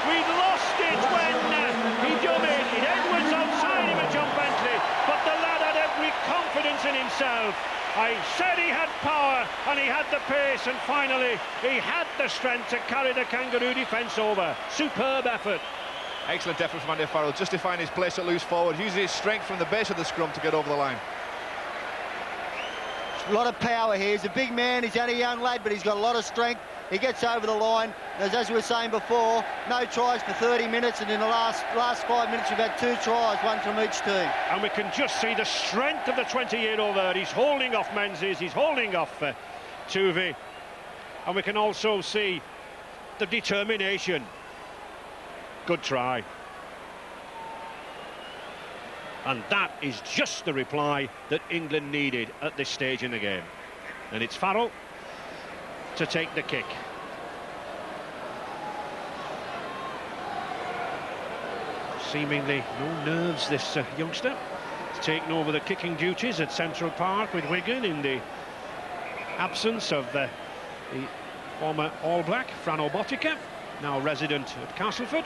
we'd lost it when he dominated. Edwards outside him and John Bentley, but the lad had every confidence in himself. I said he had power and he had the pace, and finally he had the strength to carry the Kangaroo defence over. Superb effort. Excellent effort from Andy Farrell, justifying his place at loose forward, using his strength from the base of the scrum to get over the line. A lot of power here. He's a big man. He's only a young lad, but he's got a lot of strength. He gets over the line. As we were saying before, no tries for 30 minutes, and in the last 5 minutes we've had 2 tries, one from each team. And we can just see the strength of the 20-year-old there. He's holding off Menzies, he's holding off Tuvey, and we can also see the determination. Good try. And that is just the reply that England needed at this stage in the game. And it's Farrell to take the kick. Seemingly no nerves, this youngster. He's taken over the kicking duties at Central Park with Wigan in the absence of the former All Black, Fran Obotika, now resident at Castleford.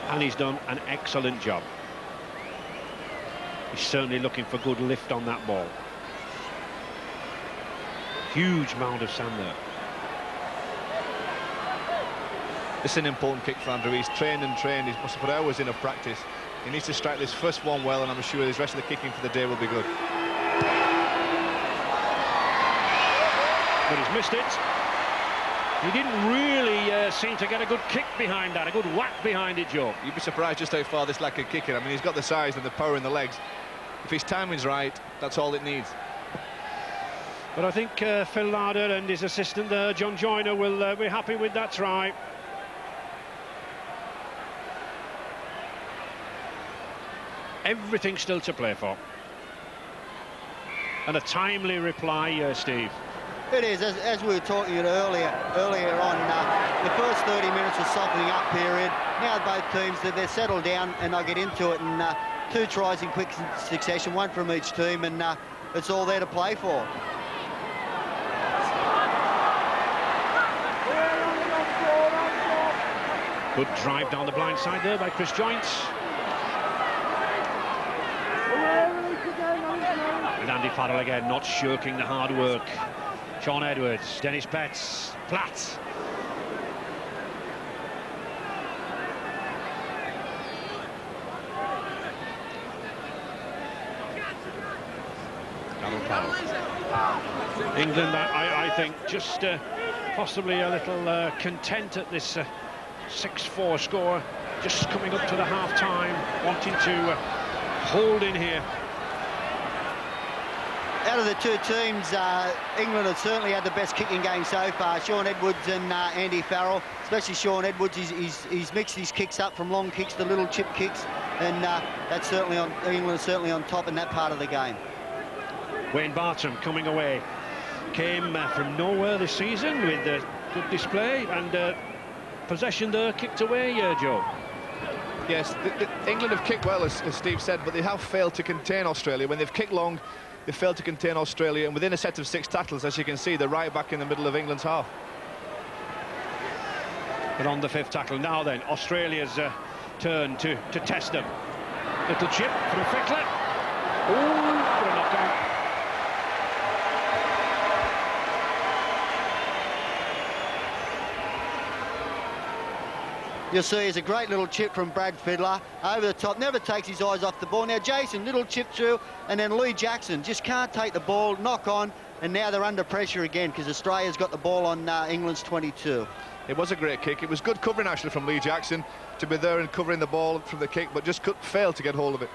And he's done an excellent job. He's certainly looking for good lift on that ball. Huge mound of sand there. This is an important kick for Andrew. He's trained and trained. He must have put hours in of practice. He needs to strike this first one well, and I'm sure his rest of the kicking for the day will be good. But he's missed it. He didn't really seem to get a good kick behind that, a good whack behind it, Joe. You'd be surprised just how far this lad can kick it. I mean, he's got the size and the power in the legs. If his timing's right, that's all it needs. But I think Phil Larder and his assistant there, John Joyner, will be happy with that try. Everything still to play for. And a timely reply, Steve. It is, as we were talking earlier on, the first 30 minutes was softening up period. Now both teams, they're settled down and they'll get into it, and 2 tries in quick succession, 1 from each team, and it's all there to play for. Good drive down the blind side there by Chris Joyce. And Andy Farrell again, not shirking the hard work. Sean Edwards, Dennis Betts, flat. England, I think, just possibly a little content at this 6-4 score, just coming up to the half-time, wanting to hold in here. Out of the 2 teams, England have certainly had the best kicking game so far. Sean Edwards and Andy Farrell, especially Sean Edwards, he's mixed his kicks up from long kicks to little chip kicks, and that's certainly on England, certainly on top in that part of the game. Wayne Bartram coming away, came from nowhere this season with a good display, and possession there kicked away, Joe. Yes, England have kicked well, as Steve said, but they have failed to contain Australia. When they've kicked long, they failed to contain Australia, and within a set of 6 tackles, as you can see, they're right back in the middle of England's half. But on the 5th tackle now then, Australia's turn to test them. Little chip from Fickler. Ooh, what a knockdown. You'll see it's a great little chip from Brad Fiddler over the top, never takes his eyes off the ball. Now Jason, little chip through, and then Lee Jackson just can't take the ball, knock on, and now they're under pressure again because Australia's got the ball on England's 22. It was a great kick. It was good covering actually from Lee Jackson to be there and covering the ball from the kick, but just failed to get hold of it.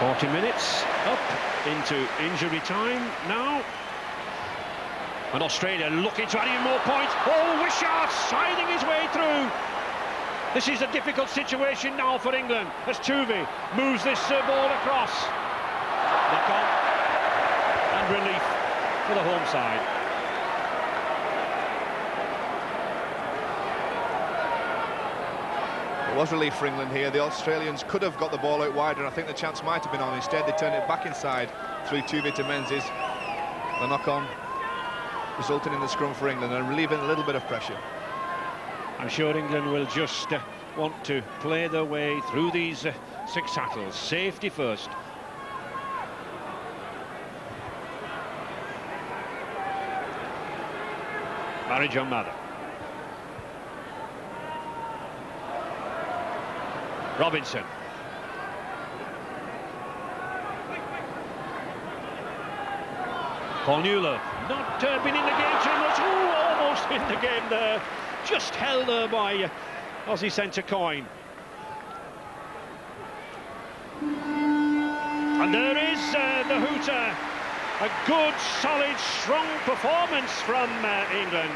40 minutes up into injury time now. And Australia looking to add even more points. Oh, Wishart siding his way through. This is a difficult situation now for England as Tuvey moves this ball across. Knock on and relief for the home side. It was relief for England here. The Australians could have got the ball out wider. I think the chance might have been on. Instead, they turned it back inside through Tuvey to Menzies. The knock-on resulting in the scrum for England and relieving a little bit of pressure. I'm sure England will just want to play their way through these 6 tackles. Safety first. Barry John Mather. Robinson. Paul Newler, not been in the game too much. Ooh, almost in the game there. Just held there by Aussie centre Coyne. And there is the hooter. A good, solid, strong performance from England.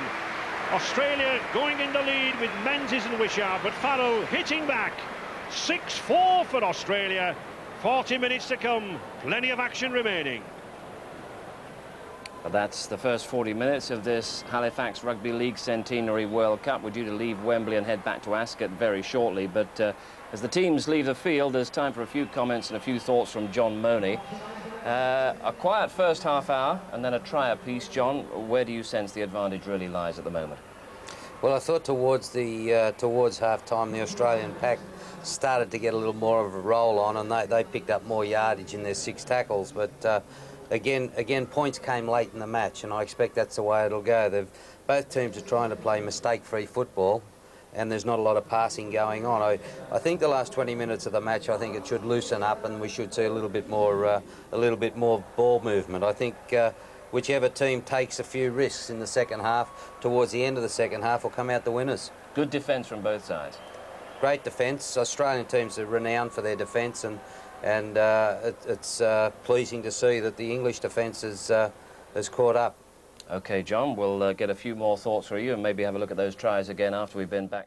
Australia going in the lead with Menzies and Wishart, but Farrell hitting back. 6-4 for Australia. 40 minutes to come. Plenty of action remaining. But that's the first 40 minutes of this Halifax Rugby League Centenary World Cup. We're due to leave Wembley and head back to Ascot very shortly, but as the teams leave the field, there's time for a few comments and a few thoughts from John Money. A quiet first half hour and then a try apiece. John, where do you sense the advantage really lies at the moment? Well, I thought towards half-time the Australian pack started to get a little more of a roll on, and they picked up more yardage in their 6 tackles, but again, points came late in the match, and I expect that's the way it'll go. Both teams are trying to play mistake-free football, and there's not a lot of passing going on. I think the last 20 minutes of the match, I think it should loosen up, and we should see a little bit more ball movement. I think whichever team takes a few risks in the second half, towards the end of the second half, will come out the winners. Good defence from both sides. Great defence. Australian teams are renowned for their defence, and it's pleasing to see that the English defence has caught up. OK, John, we'll get a few more thoughts from you and maybe have a look at those tries again after we've been back.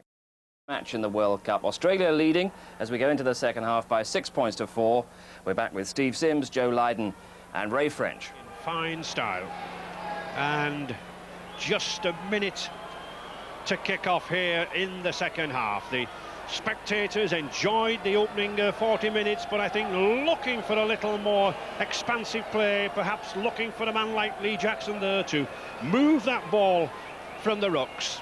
Match in the World Cup. Australia leading as we go into the second half by 6 points to 4. We're back with Steve Sims, Joe Lydon and Ray French. In fine style. And just a minute to kick off here in the second half. The spectators enjoyed the opening 40 minutes, but I think looking for a little more expansive play, perhaps looking for a man like Lee Jackson there to move that ball from the rucks.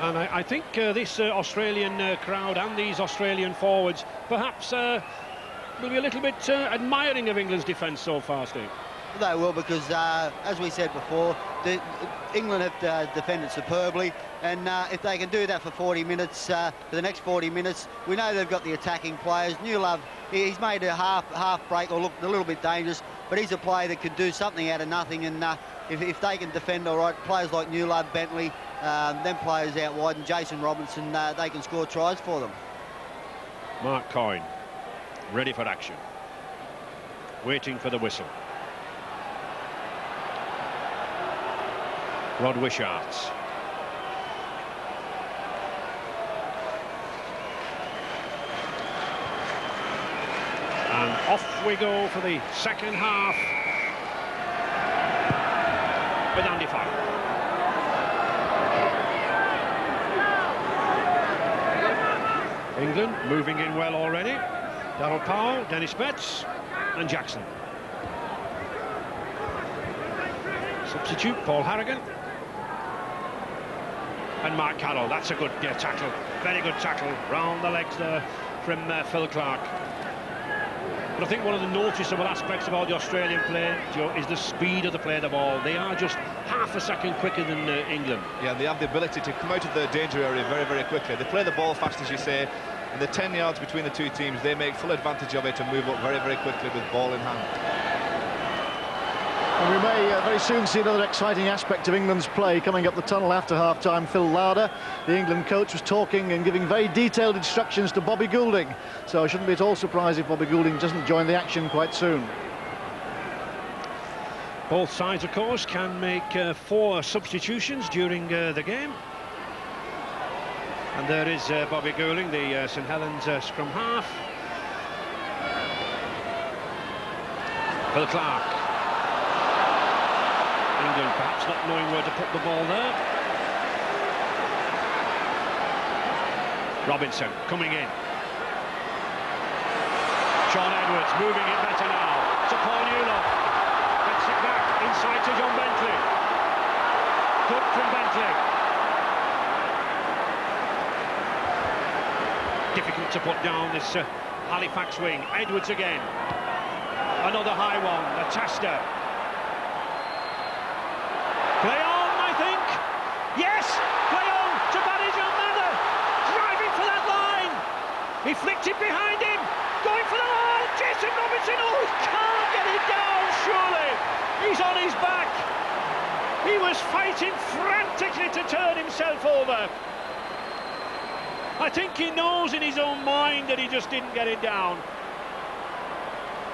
And I think this Australian crowd and these Australian forwards perhaps will be a little bit admiring of England's defence so far, Steve. They will, because as we said before, England have defended superbly, and if they can do that for 40 minutes, for the next 40 minutes, we know they've got the attacking players. Newlove, he's made a half break or look a little bit dangerous, but he's a player that can do something out of nothing, and if they can defend all right, players like Newlove, Bentley, them players out wide, and Jason Robinson, they can score tries for them. Mark Coyne, ready for action, waiting for the whistle. Rod Wisharts. And off we go for the second half with Andy Farrell. England moving in well already. Darryl Powell, Dennis Betts and Jackson. Substitute Paul Harrigan. And Mark Carroll. That's a good tackle, very good tackle round the legs there from Phil Clark. But I think one of the noticeable aspects about the Australian play, Joe, is the speed of the play of the ball. They are just half a second quicker than England. Yeah, they have the ability to come out of their danger area very, very quickly. They play the ball fast, as you say, and the 10 yards between the two teams, they make full advantage of it and move up very, very quickly with ball in hand. And we may very soon see another exciting aspect of England's play coming up the tunnel after half-time. Phil Lauder, the England coach, was talking and giving very detailed instructions to Bobby Goulding. So I shouldn't be at all surprised if Bobby Goulding doesn't join the action quite soon. Both sides, of course, can make 4 substitutions during the game. And there is Bobby Goulding, the St Helens scrum half. Phil Clark. England perhaps not knowing where to put the ball there. Robinson coming in. Sean Edwards moving it better now to Paul Newlove. Gets it back inside to John Bentley. Good from Bentley. Difficult to put down this Halifax wing. Edwards again. Another high one. The Taster. Play on, I think. Yes, play on to Barry John Mather. Driving for that line. He flicked it behind him. Going for the line. Jason Robinson. Oh, he can't get it down, surely. He's on his back. He was fighting frantically to turn himself over. I think he knows in his own mind that he just didn't get it down.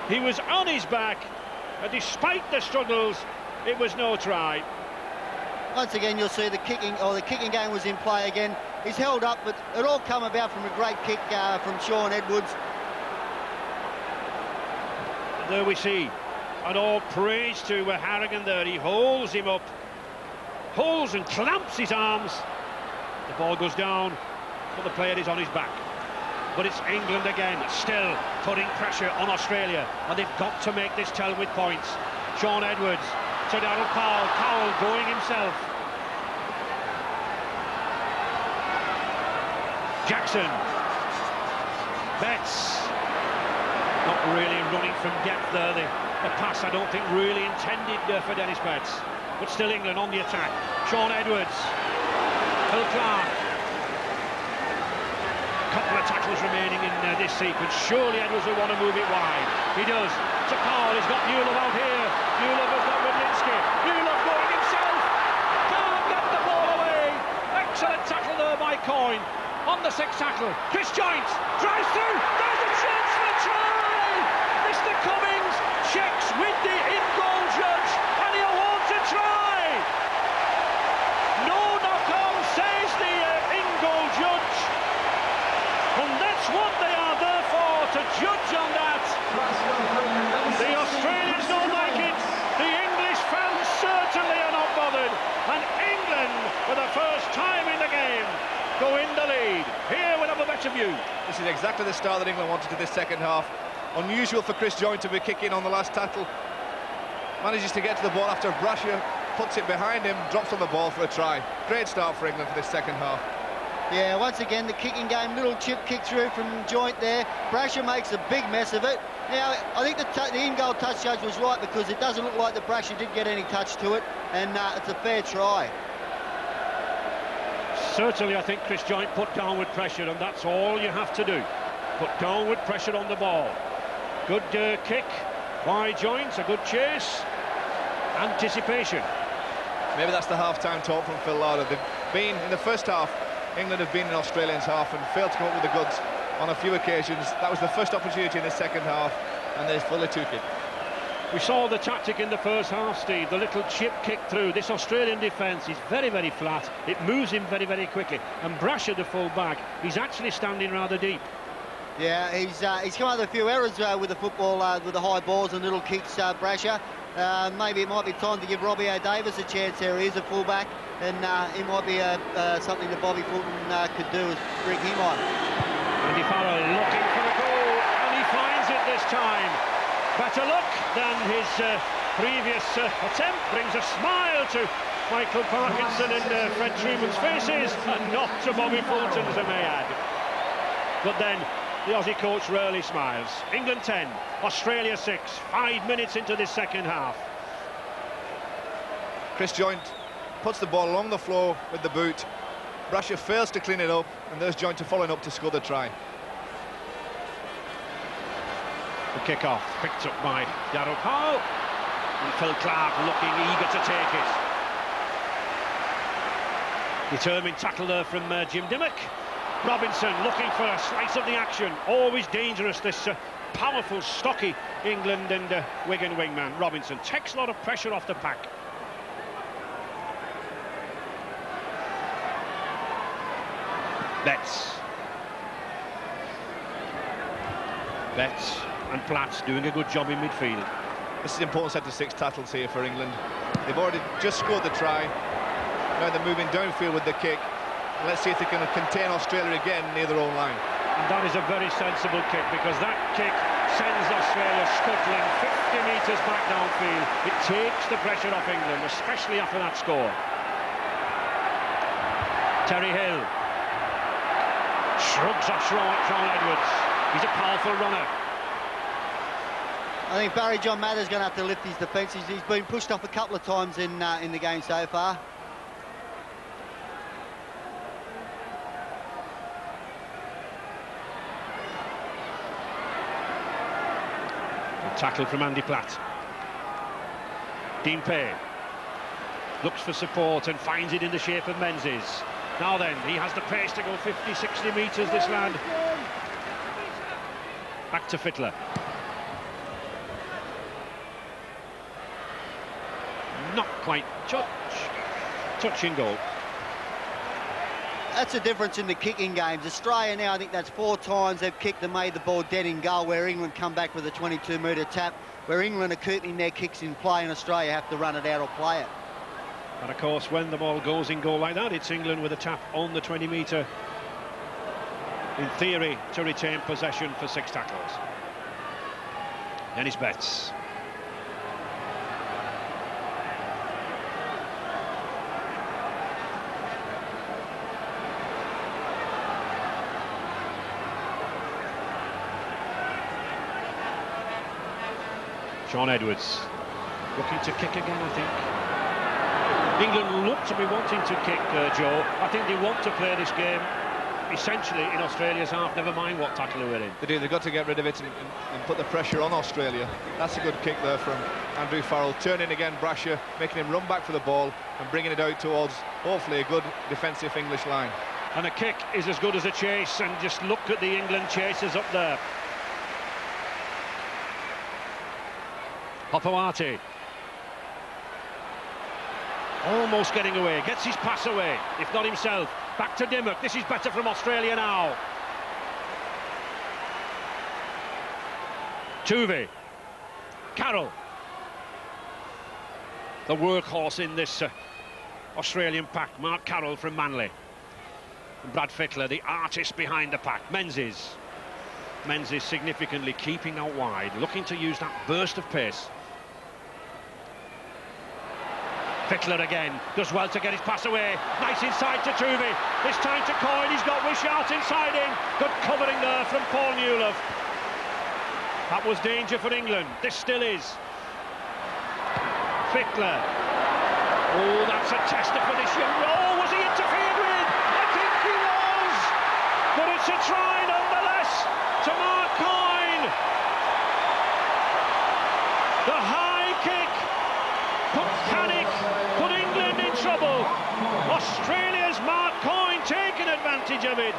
He was on his back, and despite the struggles, it was no try. Once again, you'll see the kicking game was in play again. He's held up, but it all come about from a great kick from Sean Edwards. And there we see, and all praise to Harrigan there. He holds him up, holds and clamps his arms. The ball goes down, but the player is on his back. But it's England again, still putting pressure on Australia, and they've got to make this tell with points. Sean Edwards to Darryl Powell. Powell going himself. Jackson. Betts. Not really running from depth there. The pass, I don't think, really intended for Dennis Betts. But still England on the attack. Sean Edwards. Phil Clark. Couple of tackles remaining in this sequence. Surely Edwards will want to move it wide. He does. To Powell, he's got Newlove out here. Newlove has got Wadlinski. Newlove going himself. Can't get the ball away. Excellent tackle there by Coyne. On the sixth tackle. Chris Joynt drives through. There's a chance for a try. Mr. Cummings checks with the in-goal judge and he awards a try. No knock-on, says the in-goal judge. And that's what they are there for, to judge on that. The Australians don't like it. The English fans certainly are not bothered. And England, for the first time in the game, go in the lead. Here we'll have a better view. This is exactly the start that England wanted to this second half. Unusual for Chris Joynt to be kicking on the last tackle. Manages to get to the ball after Brasher puts it behind him, drops on the ball for a try. Great start for England for this second half. Yeah, once again, the kicking game, little chip kick through from Joynt there. Brasher makes a big mess of it. Now, I think the in-goal touch judge was right, because it doesn't look like that Brasher did get any touch to it, and it's a fair try. Certainly, I think Chris Joynt put downward pressure, and that's all you have to do. Put downward pressure on the ball. Good kick by Joynt, a good chase. Anticipation. Maybe that's the half-time talk from Phil Lauder. They've been, in the first half, England have been in Australians' half and failed to come up with the goods on a few occasions. That was the first opportunity in the second half, and they fully took it. We saw the tactic in the first half, Steve, the little chip kick through. This Australian defence is very, very flat. It moves him very, very quickly. And Brasher, the full-back, he's actually standing rather deep. Yeah, he's come up with a few errors with the football, with the high balls and little kicks, Brasher. Maybe it might be time to give Robbie O'Davis a chance there. He is a full-back, and it might be something that Bobby Fulton could do, is bring him on. Andy Farrell looking for a goal, and he finds it this time. Better luck than his previous attempt. Brings a smile to Michael Parkinson and Fred Truman's faces, and not to Bobby Fulton's, I may add. But then the Aussie coach rarely smiles. England 10, Australia 6, 5 minutes into this second half. Chris Joynt puts the ball along the floor with the boot. Brasher fails to clean it up, and there's Joynt following up to score the try. The kick-off picked up by Darryl Powell, and Phil Clark looking eager to take it. Determined tackle there from Jim Dimmock. Robinson looking for a slice of the action. Always dangerous, this powerful, stocky England and Wigan wingman. Robinson takes a lot of pressure off the pack. Betts and Platts doing a good job in midfield. This is an important set of 6 tackles here for England. They've already just scored the try. Now they're moving downfield with the kick. Let's see if they can contain Australia again near their own line. And that is a very sensible kick, because that kick sends Australia scuttling 50 metres back downfield. It takes the pressure off England, especially after that score. Terry Hill shrugs off Sean Edwards. He's a powerful runner. I think Barry John Mather's going to have to lift his defence. He's been pushed off a couple of times in the game so far. Good tackle from Andy Platt. Dean Pay looks for support and finds it in the shape of Menzies. Now then, he has the pace to go 50, 60 metres, this lad. Back to Fittler. Not quite touch in goal. That's the difference in the kicking games. Australia now, I think that's 4 times they've kicked and made the ball dead in goal, where England come back with a 22-metre tap, where England are keeping their kicks in play and Australia have to run it out or play it. And of course, when the ball goes in goal like that, it's England with a tap on the 20-metre, in theory, to retain possession for 6 tackles. Dennis Betts. Sean Edwards looking to kick again, I think. England look to be wanting to kick, Joe. I think they want to play this game essentially in Australia's half, never mind what tackle we're in. They do, they've got to get rid of it and put the pressure on Australia. That's a good kick there from Andrew Farrell. Turning again Brasher, making him run back for the ball and bringing it out towards, hopefully, a good defensive English line. And a kick is as good as a chase, and just look at the England chasers up there. Hopewati. Almost getting away, gets his pass away, if not himself. Back to Dimmock. This is better from Australia now. Tuvey. Carroll. The workhorse in this Australian pack. Mark Carroll from Manly. And Brad Fittler, the artist behind the pack. Menzies. Menzies significantly keeping out wide, looking to use that burst of pace. Fittler again, does well to get his pass away. Nice inside to Tuvey. This time to Coyne, he's got Wishart inside him. Good covering there from Paul Newlove. That was danger for England. This still is. Fittler. Oh, that's a tester for this young... Oh, was he interfered with? I think he was. But it's a try nonetheless to Mark Coyne. The high kick put panic, put England in trouble. Australia's Mark Coyne taking advantage of it.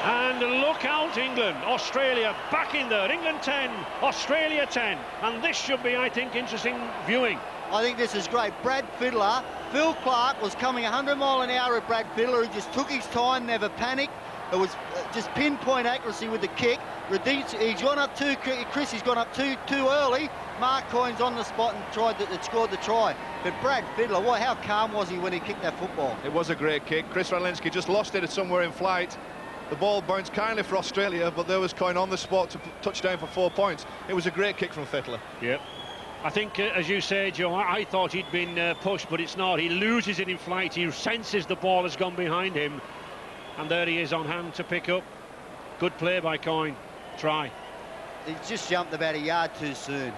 And look out, England. Australia back in there. England 10, Australia 10. And this should be, I think, interesting viewing. I think this is great. Brad Fittler, Phil Clark was coming 100 mile an hour at Brad Fittler. He just took his time, never panicked. It was just pinpoint accuracy with the kick. He's gone up too, Chris, he's gone up too early. Mark Coyne's on the spot and scored the try. But Brad Fittler, how calm was he when he kicked that football? It was a great kick. Chris Radlinski just lost it somewhere in flight. The ball bounced kindly for Australia, but there was Coyne on the spot to touch down for 4 points. It was a great kick from Fittler. Yep. I think, as you say, Joe, I thought he'd been pushed, but it's not. He loses it in flight. He senses the ball has gone behind him. And there he is on hand to pick up. Good play by Coyne. Try. He just jumped about a yard too soon.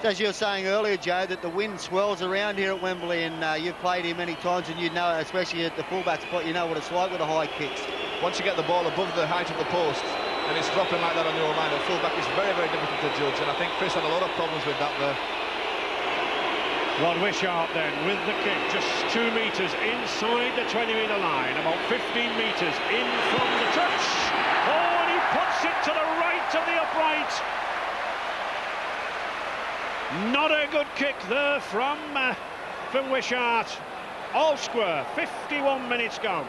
As you were saying earlier, Joe, that the wind swells around here at Wembley, and you've played here many times, and you know, especially at the fullback spot, you know what it's like with the high kicks. Once you get the ball above the height of the post, and it's dropping like that on your line, the fullback is very, very difficult to judge, and I think Chris had a lot of problems with that there. Rod Wishart then with the kick, just 2 metres inside the 20-metre line, about 15 metres in from the touch. Oh, and he puts it to the right of the upright. Not a good kick there from Wishart. All square, 51 minutes gone.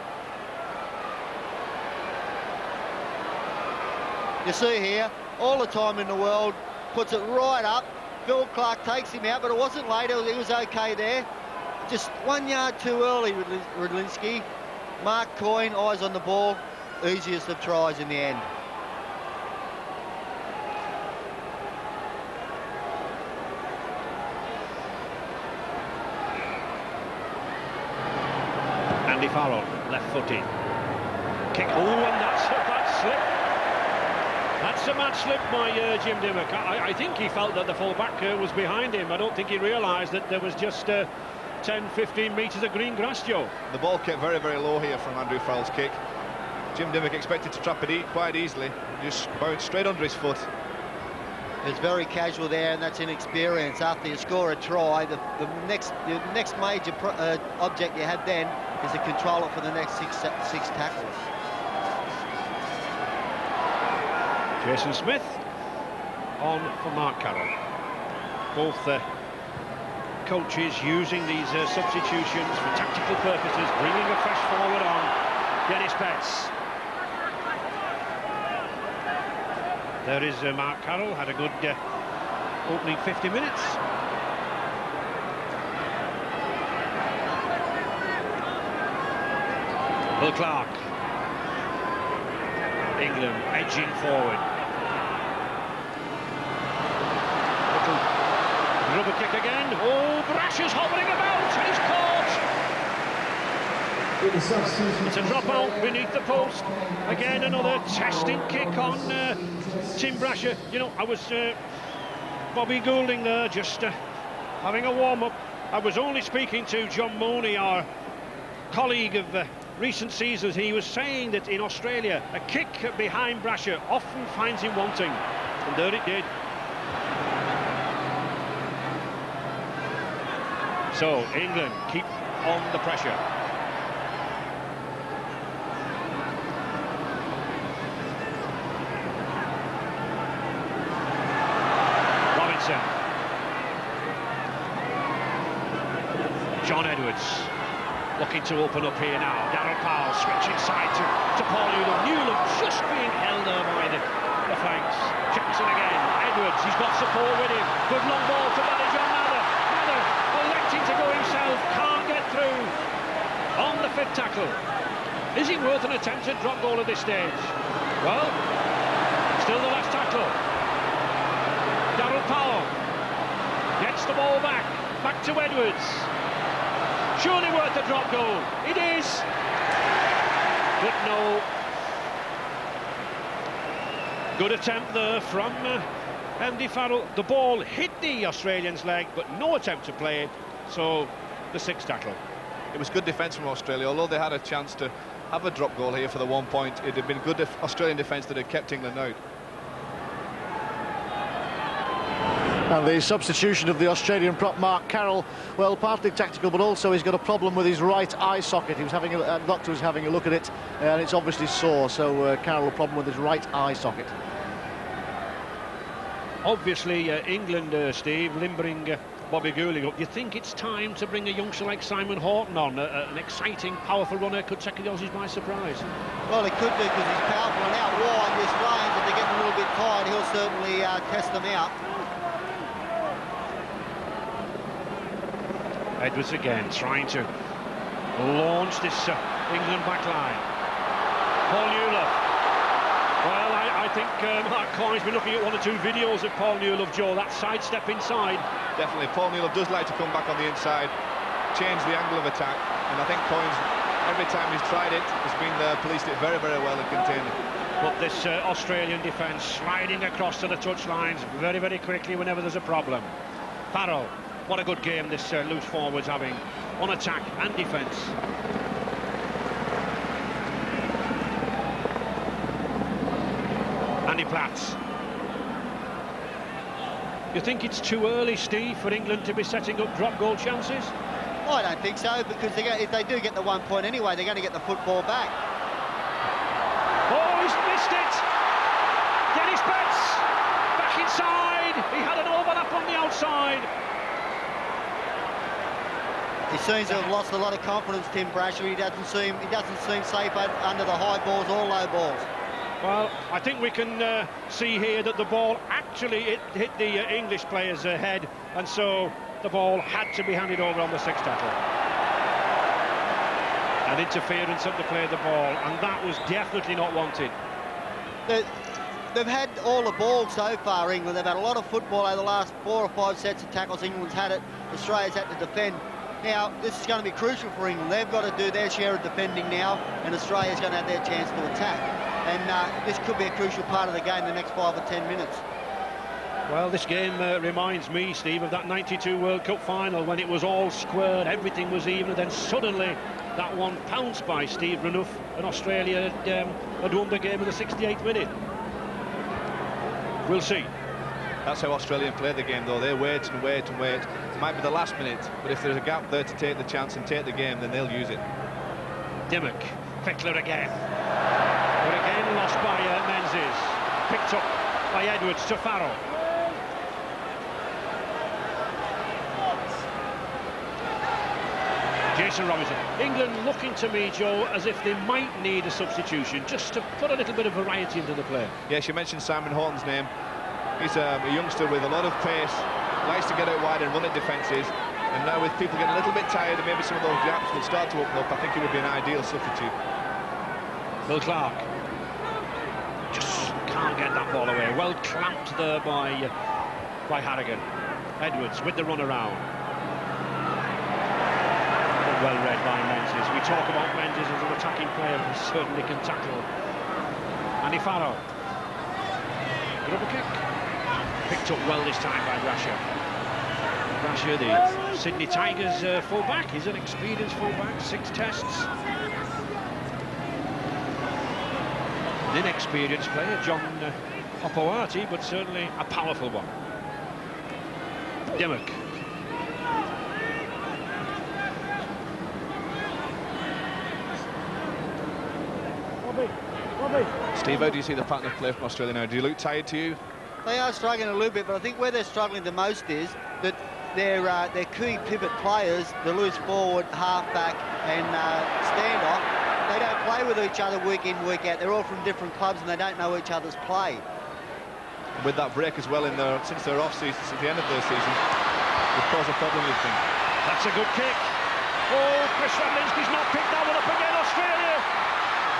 You see here, all the time in the world, puts it right up. Phil Clark takes him out, but it wasn't late. He was okay there. Just 1 yard too early, Radlinski. Mark Coyne, eyes on the ball. Easiest of tries in the end. Andy Farrell, left-footed. Kick. Oh, and that's a bad slip. That's a mad slip by Jim Dimmock. I think he felt that the full-back was behind him. I don't think he realised that there was just 10-15 metres of green grass, Joe. The ball kept very, very low here from Andrew Farrell's kick. Jim Dimmock expected to trap it quite easily. Just bounced straight under his foot. It's very casual there, and that's inexperience. After you score a try, the next major object you have then is to control it for the next six tackles. Jason Smith on for Mark Carroll. Both coaches using these substitutions for tactical purposes, bringing a fresh forward on. Dennis Betts. There is Mark Carroll, had a good opening 50 minutes. Will Clark. England edging forward. Little rubber kick again. Oh, Brasher's hovering about, and he's caught. It's a drop out beneath the post. Again, another testing kick on Tim Brasher. You know, I was Bobby Goulding there, just having a warm-up. I was only speaking to John Mooney, our colleague of recent seasons. He was saying that in Australia, a kick behind Brasher often finds him wanting, and there it did. So England keep on the pressure. John Edwards looking to open up here now. Darryl Powell switch inside to Paul Newland. Newland just being held there by the flanks. Jackson again. Edwards, he's got support with him. Good long ball to John Mather. Mather electing to go himself. Can't get through. On the fifth tackle. Is he worth an attempted drop goal at this stage? Well, still the last tackle. Darryl Powell gets the ball back. Back to Edwards. Surely worth a drop goal. It is. But no. Good attempt there from Andy Farrell. The ball hit the Australian's leg, but no attempt to play it. So the sixth tackle. It was good defence from Australia. Although they had a chance to have a drop goal here for the 1 point, it had been good Australian defence that had kept England out. And the substitution of the Australian prop, Mark Carroll, well, partly tactical, but also he's got a problem with his right eye socket. He was having a doctor was having a look at it, and it's obviously sore. So Carroll, a problem with his right eye socket. Obviously, England, Steve, limbering Bobby Goulding up. You think it's time to bring a youngster like Simon Horton on, an exciting, powerful runner, could take the Aussies by surprise? Well, he could do, because he's powerful and out wide this range. If they're getting a little bit tired, he'll certainly test them out. Edwards again, trying to launch this England back line. Paul Newland. Well, I think Mark Coyne's been looking at one or two videos of Paul Newland, Joe. That sidestep inside. Definitely, Paul Newland does like to come back on the inside, change the angle of attack, and I think Coyne's, every time he's tried it, has been policed it very, very well and contained it. But this Australian defence sliding across to the touchlines very, very quickly whenever there's a problem. Farrell. What a good game this loose forward's having on attack and defence. Andy Platts. You think it's too early, Steve, for England to be setting up drop goal chances? I don't think so, because if they do get the 1 point anyway, they're going to get the football back. Oh, he's missed it! Dennis Betts back inside. He had an overlap on the outside. He seems to have lost a lot of confidence, Tim Brasher. He doesn't seem safe under the high balls or low balls. Well, I think we can see here that the ball actually hit the English player's head, and so the ball had to be handed over on the sixth tackle. An interference of the play of the ball, and that was definitely not wanted. They've had all the ball so far, England. They've had a lot of football over the last 4 or 5 sets of tackles. England's had it. Australia's had to defend. Now, this is going to be crucial for England. They've got to do their share of defending now, and Australia's going to have their chance to attack. And this could be a crucial part of the game the next 5 or 10 minutes. Well, this game reminds me, Steve, of that 92 World Cup final when it was all squared, everything was even, and then suddenly that one pounced by Steve Renouf, and Australia had won the game in the 68th minute. We'll see. That's how Australia play the game, though. They wait and wait and wait. It might be the last minute, but if there's a gap there to take the chance and take the game, then they'll use it. Dimmock, Fickler again. But again lost by Menzies. Picked up by Edwards to Farrell. Jason Robinson. England looking to me, Joe, as if they might need a substitution just to put a little bit of variety into the play. Yes, you mentioned Simon Horton's name. He's a youngster with a lot of pace, likes to get out wide and run at defences, and now with people getting a little bit tired and maybe some of those gaps will start to open up, I think he would be an ideal substitute. Will Clark just can't get that ball away. Well clamped there by Harrigan. Edwards with the run around. Well read by Menzies. We talk about Menzies as an attacking player, he certainly can tackle. Andy Farrow. Grubber kick. Picked up well this time by Brasher. Brasher, the Sydney Tigers full-back. He's an experienced full-back, 6 tests. An inexperienced player, John Hopoati, but certainly a powerful one. Dimmock. Steve, how do you see the pattern of play from Australia now? Do you look tired to you? They are struggling a little bit, but I think where they're struggling the most is that their key pivot players, the loose forward, halfback and standoff, they don't play with each other week in, week out. They're all from different clubs and they don't know each other's play. With that break as well since their off-season, since the end of their season, would cause a problem, you think? That's a good kick. Oh, Chris Radlinski's not picked that one up again. Australia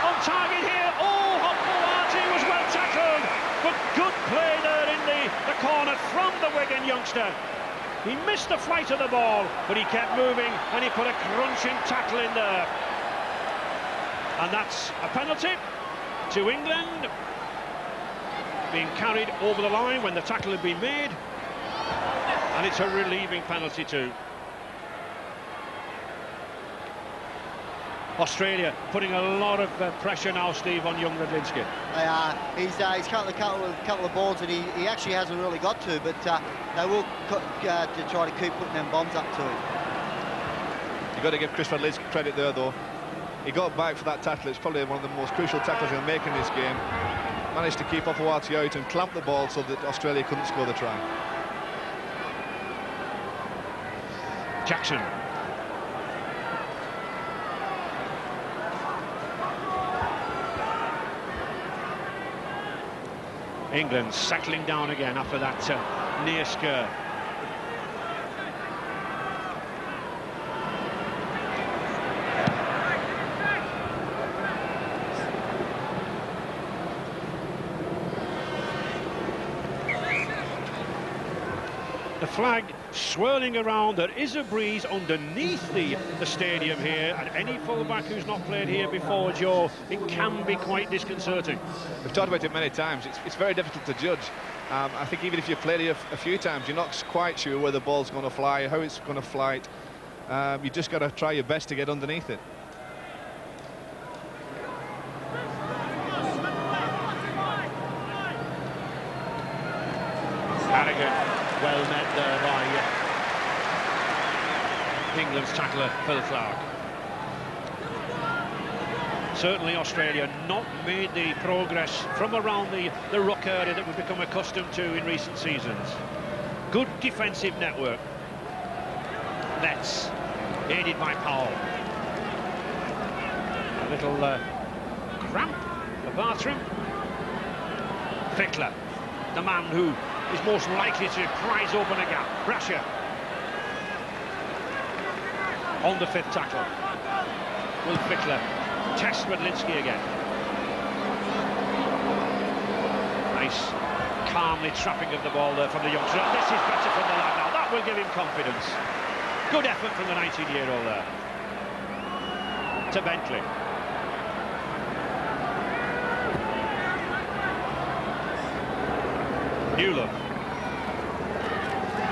on target here. Oh, Hopoati was well tackled, but good play there in the corner from the Wigan youngster. He missed the flight of the ball, but he kept moving and he put a crunching tackle in there. And that's a penalty to England, being carried over the line when the tackle had been made, and it's a relieving penalty too. Australia putting a lot of pressure now, Steve, on young Radlinski. They are. He's cut a couple of balls that he actually hasn't really got to, but they will to try to keep putting them bombs up to him. You've got to give Chris Radlinski credit there, though. He got back for that tackle. It's probably one of the most crucial tackles he'll make in this game. Managed to keep Hopoati out and clamp the ball so that Australia couldn't score the try. Jackson. England settling down again after that near scare. The flag swirling around. There is a breeze underneath the stadium here, and any fullback who's not played here before, Joe, it can be quite disconcerting. We've talked about it many times. It's very difficult to judge. I think even if you've played here a few times, you're not quite sure where the ball's going to fly, how it's going to fly. You just got to try your best to get underneath it. Harrigan. Well met there by England's tackler, Phil Clark. Certainly Australia not made the progress from around the ruck area that we've become accustomed to in recent seasons. Good defensive network. Betts, aided by Powell. A little cramp, the bathroom. Fickler, the man who is most likely to prize open a gap. Brasher on the 5th tackle. Will Fickler test Radlinski again? Nice, calmly trapping of the ball there from the youngster. This is better from the lad now. That will give him confidence. Good effort from the 19-year-old there. To Bentley. Newland.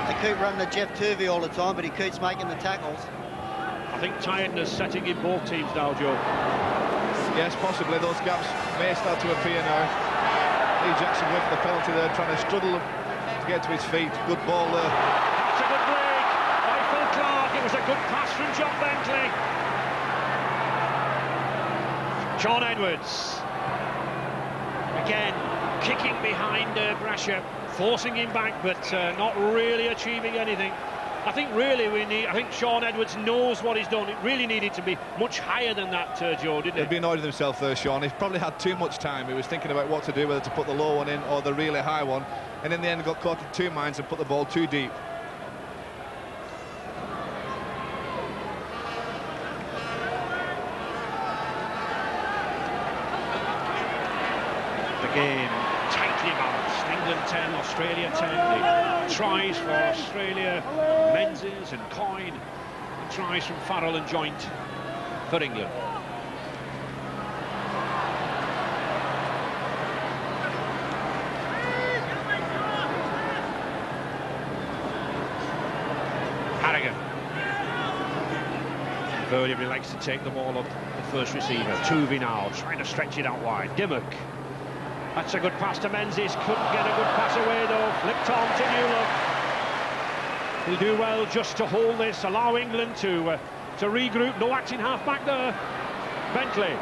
They keep running the Jeff Turvey all the time, but he keeps making the tackles. I think tiredness setting in both teams now, Joe. Yes, possibly. Those gaps may start to appear now. Lee Jackson went for the penalty there, trying to struggle to get to his feet. Good ball there. That's a good break by Phil Clark. It was a good pass from John Bentley. John Edwards. Again, kicking behind Brasher, forcing him back, but not really achieving anything. I think really I think Shaun Edwards knows what he's done. It really needed to be much higher than that, Joe, didn't it? He'd be annoyed with himself there, Sean. He probably had too much time. He was thinking about what to do, whether to put the low one in or the really high one, and in the end got caught in two minds and put the ball too deep. The game tightly balanced. England 10, Australia 10. The tries for Australia, Menzies and Coyne. tries from Farrell and Joint for England. Harrigan. Invariably likes to take the ball up the first receiver. Tuvey now trying to stretch it out wide. Dimmock. That's a good pass to Menzies. Couldn't get a good pass away though. Flipped on to Newland. He'll do well just to hold this, allow England to regroup. No acting half back there. Bentley.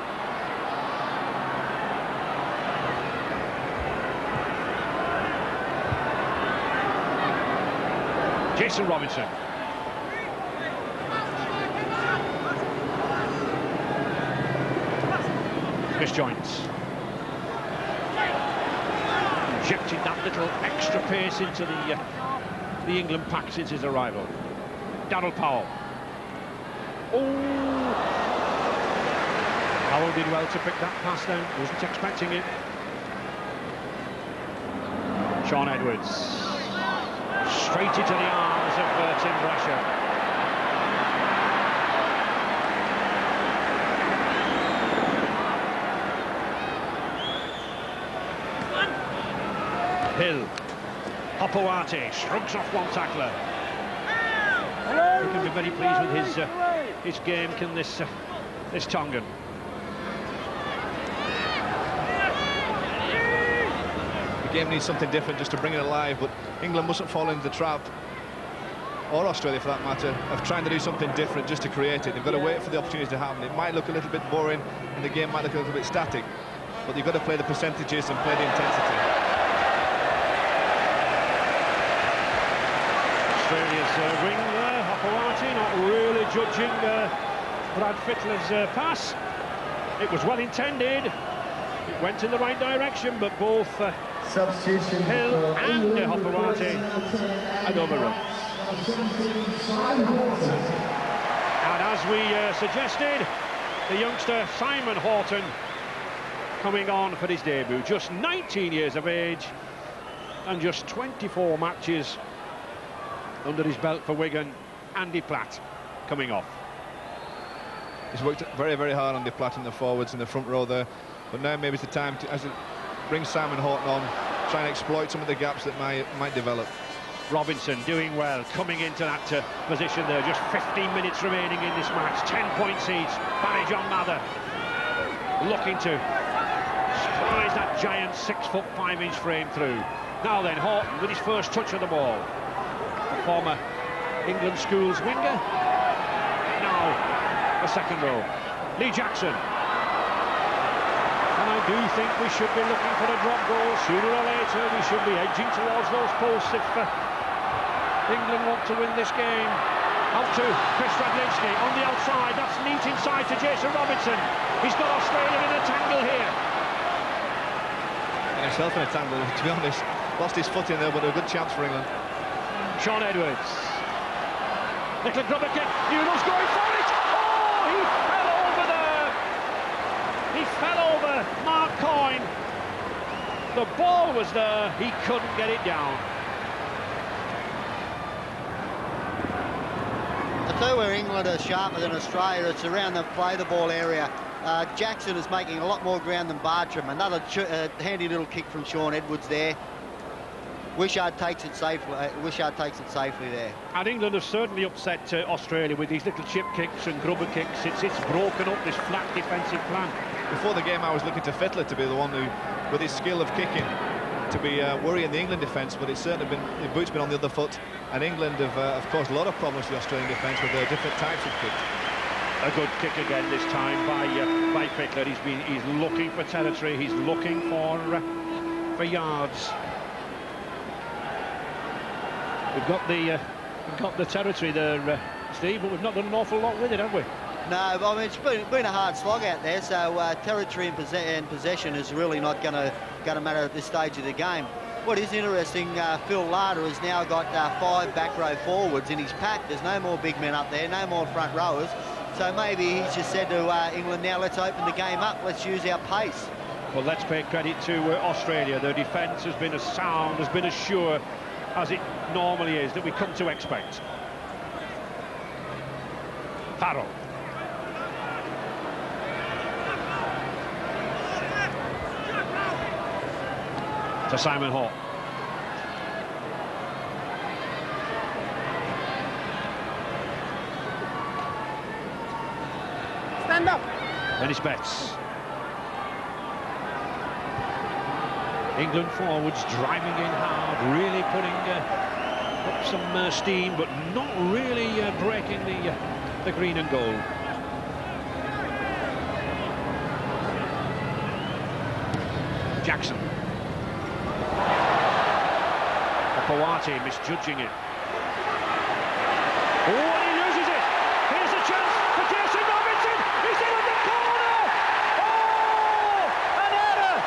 Jason Robinson. Chris Joints. Injected that little extra pace into the England pack since his arrival. Darryl Powell. Oh! Powell did well to pick that pass then. Wasn't expecting it. Sean Edwards. Straight into the arms of Tim Brasher. Hill. Hopewati shrugs off one tackler. He can be very pleased with his game, can this Tongan. The game needs something different just to bring it alive, but England mustn't fall into the trap, or Australia for that matter, of trying to do something different just to create it. They've got to wait for the opportunity to happen. It might look a little bit boring and the game might look a little bit static, but you've got to play the percentages and play the intensity. Australia's wing there, Hopewati not really judging Brad Fittler's pass. It was well intended. It went in the right direction, but both Hill and Hopewati had overrun. And as we suggested, the youngster Simon Horton coming on for his debut, just 19 years of age and just 24 matches under his belt for Wigan. Andy Platt coming off. He's worked very, very hard on the Platt and the forwards in the front row there, but now maybe it's the time to, as it brings Simon Horton on, try and exploit some of the gaps that might develop. Robinson doing well, coming into that position there. Just 15 minutes remaining in this match. 10-point seeds. Barry John Mather looking to surprise that giant 6'5" frame through. Now then, Horton with his first touch of the ball. The former England schools winger. Now the second row. Lee Jackson. And I do think we should be looking for a drop goal sooner or later. We should be edging towards those posts if England want to win this game. Out to Chris Radlinski on the outside. That's neat inside to Jason Robinson. He's got Australia in a tangle here. And himself in a tangle, to be honest. Lost his foot in there, but a good chance for England. Sean Edwards. Little grubber kick. Newell's going for it. Oh, he fell over there. He fell over Mark Coyne. The ball was there. He couldn't get it down. I tell you where England are sharper than Australia, it's around the play the ball area. Jackson is making a lot more ground than Bartram. Another handy little kick from Sean Edwards there. Wishart takes it safely. There. And England have certainly upset Australia with these little chip kicks and grubber kicks. It's broken up this flat defensive plan. Before the game, I was looking to Fittler to be the one who, with his skill of kicking, to be worrying the England defence, but it's certainly been, the boot's been on the other foot, and England have caused a lot of problems to the Australian defence with their different types of kicks. A good kick again this time by Fittler. He's looking for territory. He's looking for yards. We've got the territory there, Steve, but we've not done an awful lot with it, have we? No, I mean, it's been a hard slog out there, so territory and possession is really not going to matter at this stage of the game. What is interesting, Phil Larder has now got 5 back row forwards in his pack. There's no more big men up there, no more front rowers. So maybe he's just said to England, now let's open the game up, let's use our pace. Well, let's pay credit to Australia. Their defence has been as sound, has been as sure as it normally is, that we come to expect. Farrell. To Simon Hall. Stand up. Dennis Betts. England forwards driving in hard, really putting up some steam, but not really breaking the green and gold. Jackson. Opawati misjudging it. Oh, and he loses it. Here's a chance for Jason Robinson. He's in at the corner. Oh, an error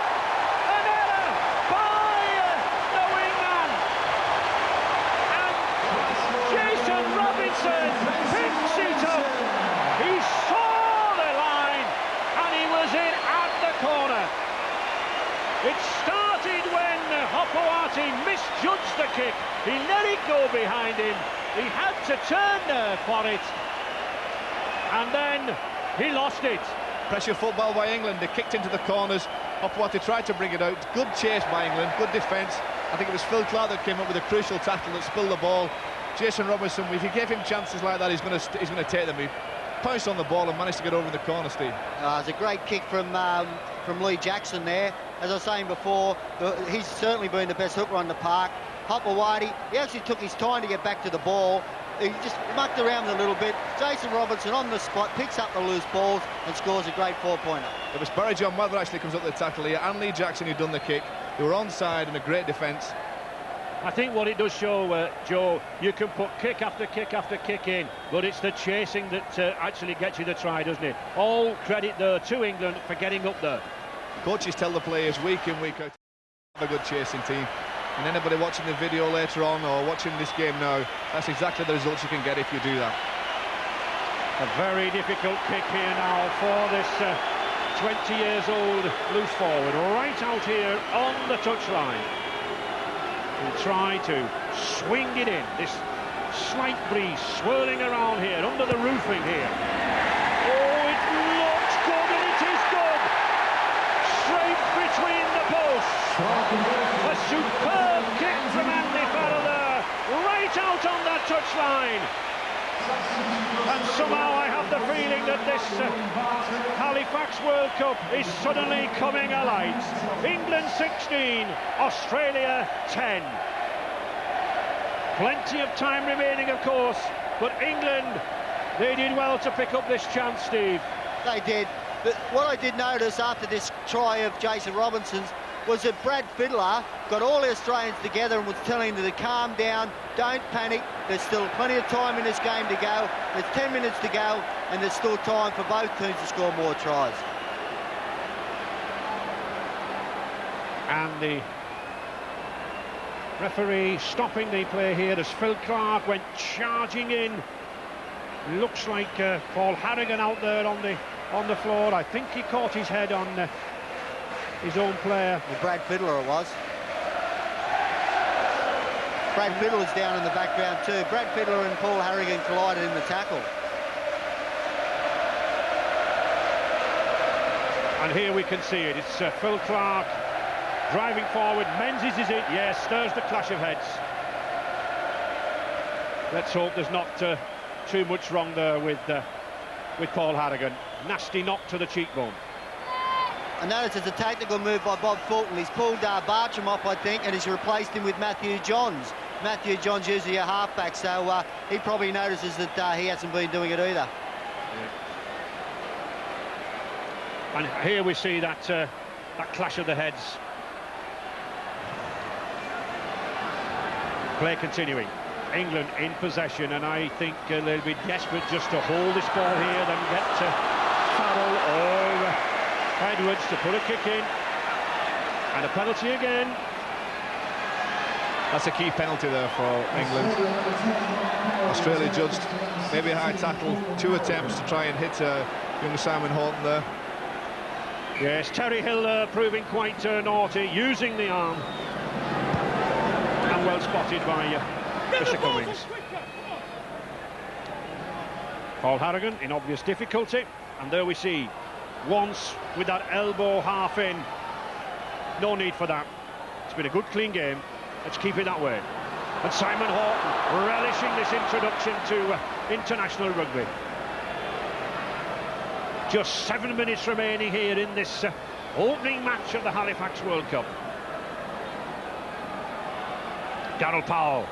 by the wingman. And Jason Robinson picks it up. He saw the line, and he was in at the corner. It started when Opawati misjudged the kick. He let it go behind him. He had to turn for it, and then he lost it. Pressure football by England. They kicked into the corners. Opawati tried to bring it out. Good chase by England, good defence. I think it was Phil Clark that came up with a crucial tackle that spilled the ball. Jason Robinson, if you give him chances like that, he's going to take them. He pounced on the ball and managed to get over in the corner, Steve. It's a great kick from Lee Jackson there. As I was saying before, he's certainly been the best hooker on the park. Opawati, he actually took his time to get back to the ball. He just mucked around a little bit. Jason Robinson on the spot, picks up the loose balls and scores a great 4-pointer. It was Barry John Mather actually comes up with the tackle here, and Lee Jackson who done the kick. They were onside and a great defence. I think what it does show, Joe, you can put kick after kick after kick in, but it's the chasing that actually gets you the try, doesn't it? All credit there to England for getting up there. Coaches tell the players week in, week out, have a good chasing team. And anybody watching the video later on or watching this game now, that's exactly the results you can get if you do that. A very difficult kick here now for this 20 years old loose forward, right out here on the touchline. He'll try to swing it in. This slight breeze swirling around here, under the roofing here. Oh, it looks good, and it is good. Straight between the posts. A superb kick from Andy Farrell there, right out on that touchline. And somehow I have the feeling that this Halifax World Cup is suddenly coming alive. England 16, Australia 10. Plenty of time remaining, of course, but England, they did well to pick up this chance, Steve. They did. But what I did notice after this try of Jason Robinson's was that Brad Fiddler got all the Australians together and was telling them to calm down, don't panic, there's still plenty of time in this game to go, there's 10 minutes to go, and there's still time for both teams to score more tries. And the referee stopping the play here as Phil Clark went charging in. Looks like Paul Harrigan out there on the floor. I think he caught his head on his own player. Well, Brad Fiddler it was. Brad Fiddler's down in the background too. Brad Fiddler and Paul Harrigan collided in the tackle. And here we can see it. It's Phil Clark driving forward. Menzies is it? Yes, there's the clash of heads. Let's hope there's not too much wrong there with Paul Harrigan. Nasty knock to the cheekbone. I notice it's a tactical move by Bob Fulton. He's pulled Bartram off, I think, and he's replaced him with Matthew Johns. Matthew Johns usually a halfback, so he probably notices that he hasn't been doing it either. Yeah. And here we see that clash of the heads. Play continuing. England in possession, and I think they'll be desperate just to hold this ball here, then get Farrell or Edwards to put a kick in, and a penalty again. That's a key penalty there for England. Australia judged maybe a high tackle, 2 attempts to try and hit young Simon Horton there. Yes, Terry Hill proving quite naughty, using the arm, and well spotted by Mr. Cummings. Paul Harrigan in obvious difficulty, and there we see once with that elbow half in. No need for that. It's been a good clean game. Let's keep it that way. And Simon Horton relishing this introduction to international rugby. Just 7 minutes remaining here in this opening match of the Halifax World Cup. Darryl Powell.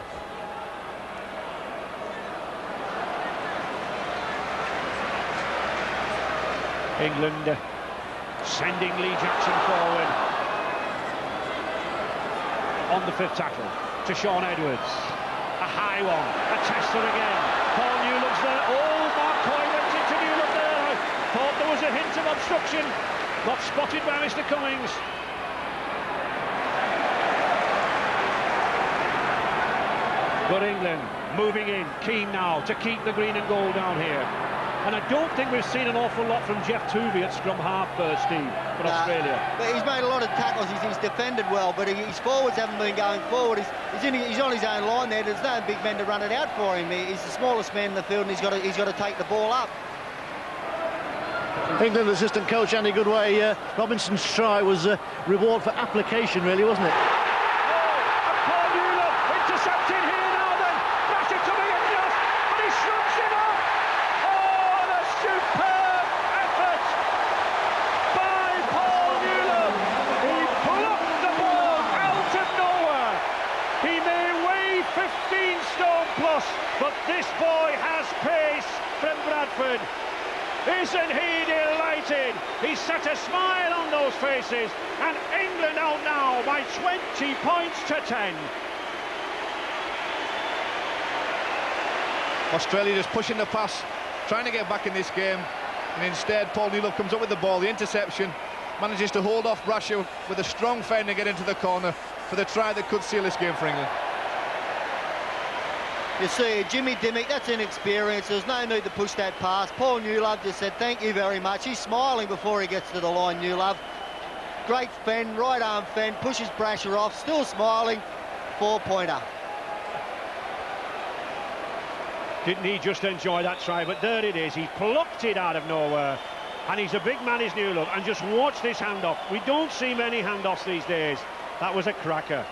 England sending Lee Jackson forward on the 5th tackle to Sean Edwards. A high one, a tester again. Paul Newlove's there. Oh, Mark Coy went into Newlove there. I thought there was a hint of obstruction. Not spotted by Mr. Cummings. But England moving in, keen now to keep the green and gold down here. And I don't think we've seen an awful lot from Jeff Tuvey at scrum half, Steve, for Australia. But he's made a lot of tackles, he's defended well, but his forwards haven't been going forward. He's on his own line there. There's no big men to run it out for him. He's the smallest man in the field, and he's got to take the ball up. England assistant coach Andy Goodway, Robinson's try was a reward for application, really, wasn't it? But this boy has pace from Bradford. Isn't he delighted? He's set a smile on those faces, and England out now by 20 points to 10. Australia just pushing the pass, trying to get back in this game, and instead Paul Newlove comes up with the ball, the interception, manages to hold off Brasher with a strong fend and get into the corner for the try that could seal this game for England. You see, Jimmy Dimmick, that's inexperience. There's no need to push that pass. Paul Newlove just said, thank you very much. He's smiling before he gets to the line, Newlove. Great fend, right arm fend, pushes Brasher off, still smiling. 4-pointer. Didn't he just enjoy that try? But there it is. He plucked it out of nowhere. And he's a big man, is Newlove. And just watch this handoff. We don't see many handoffs these days. That was a cracker.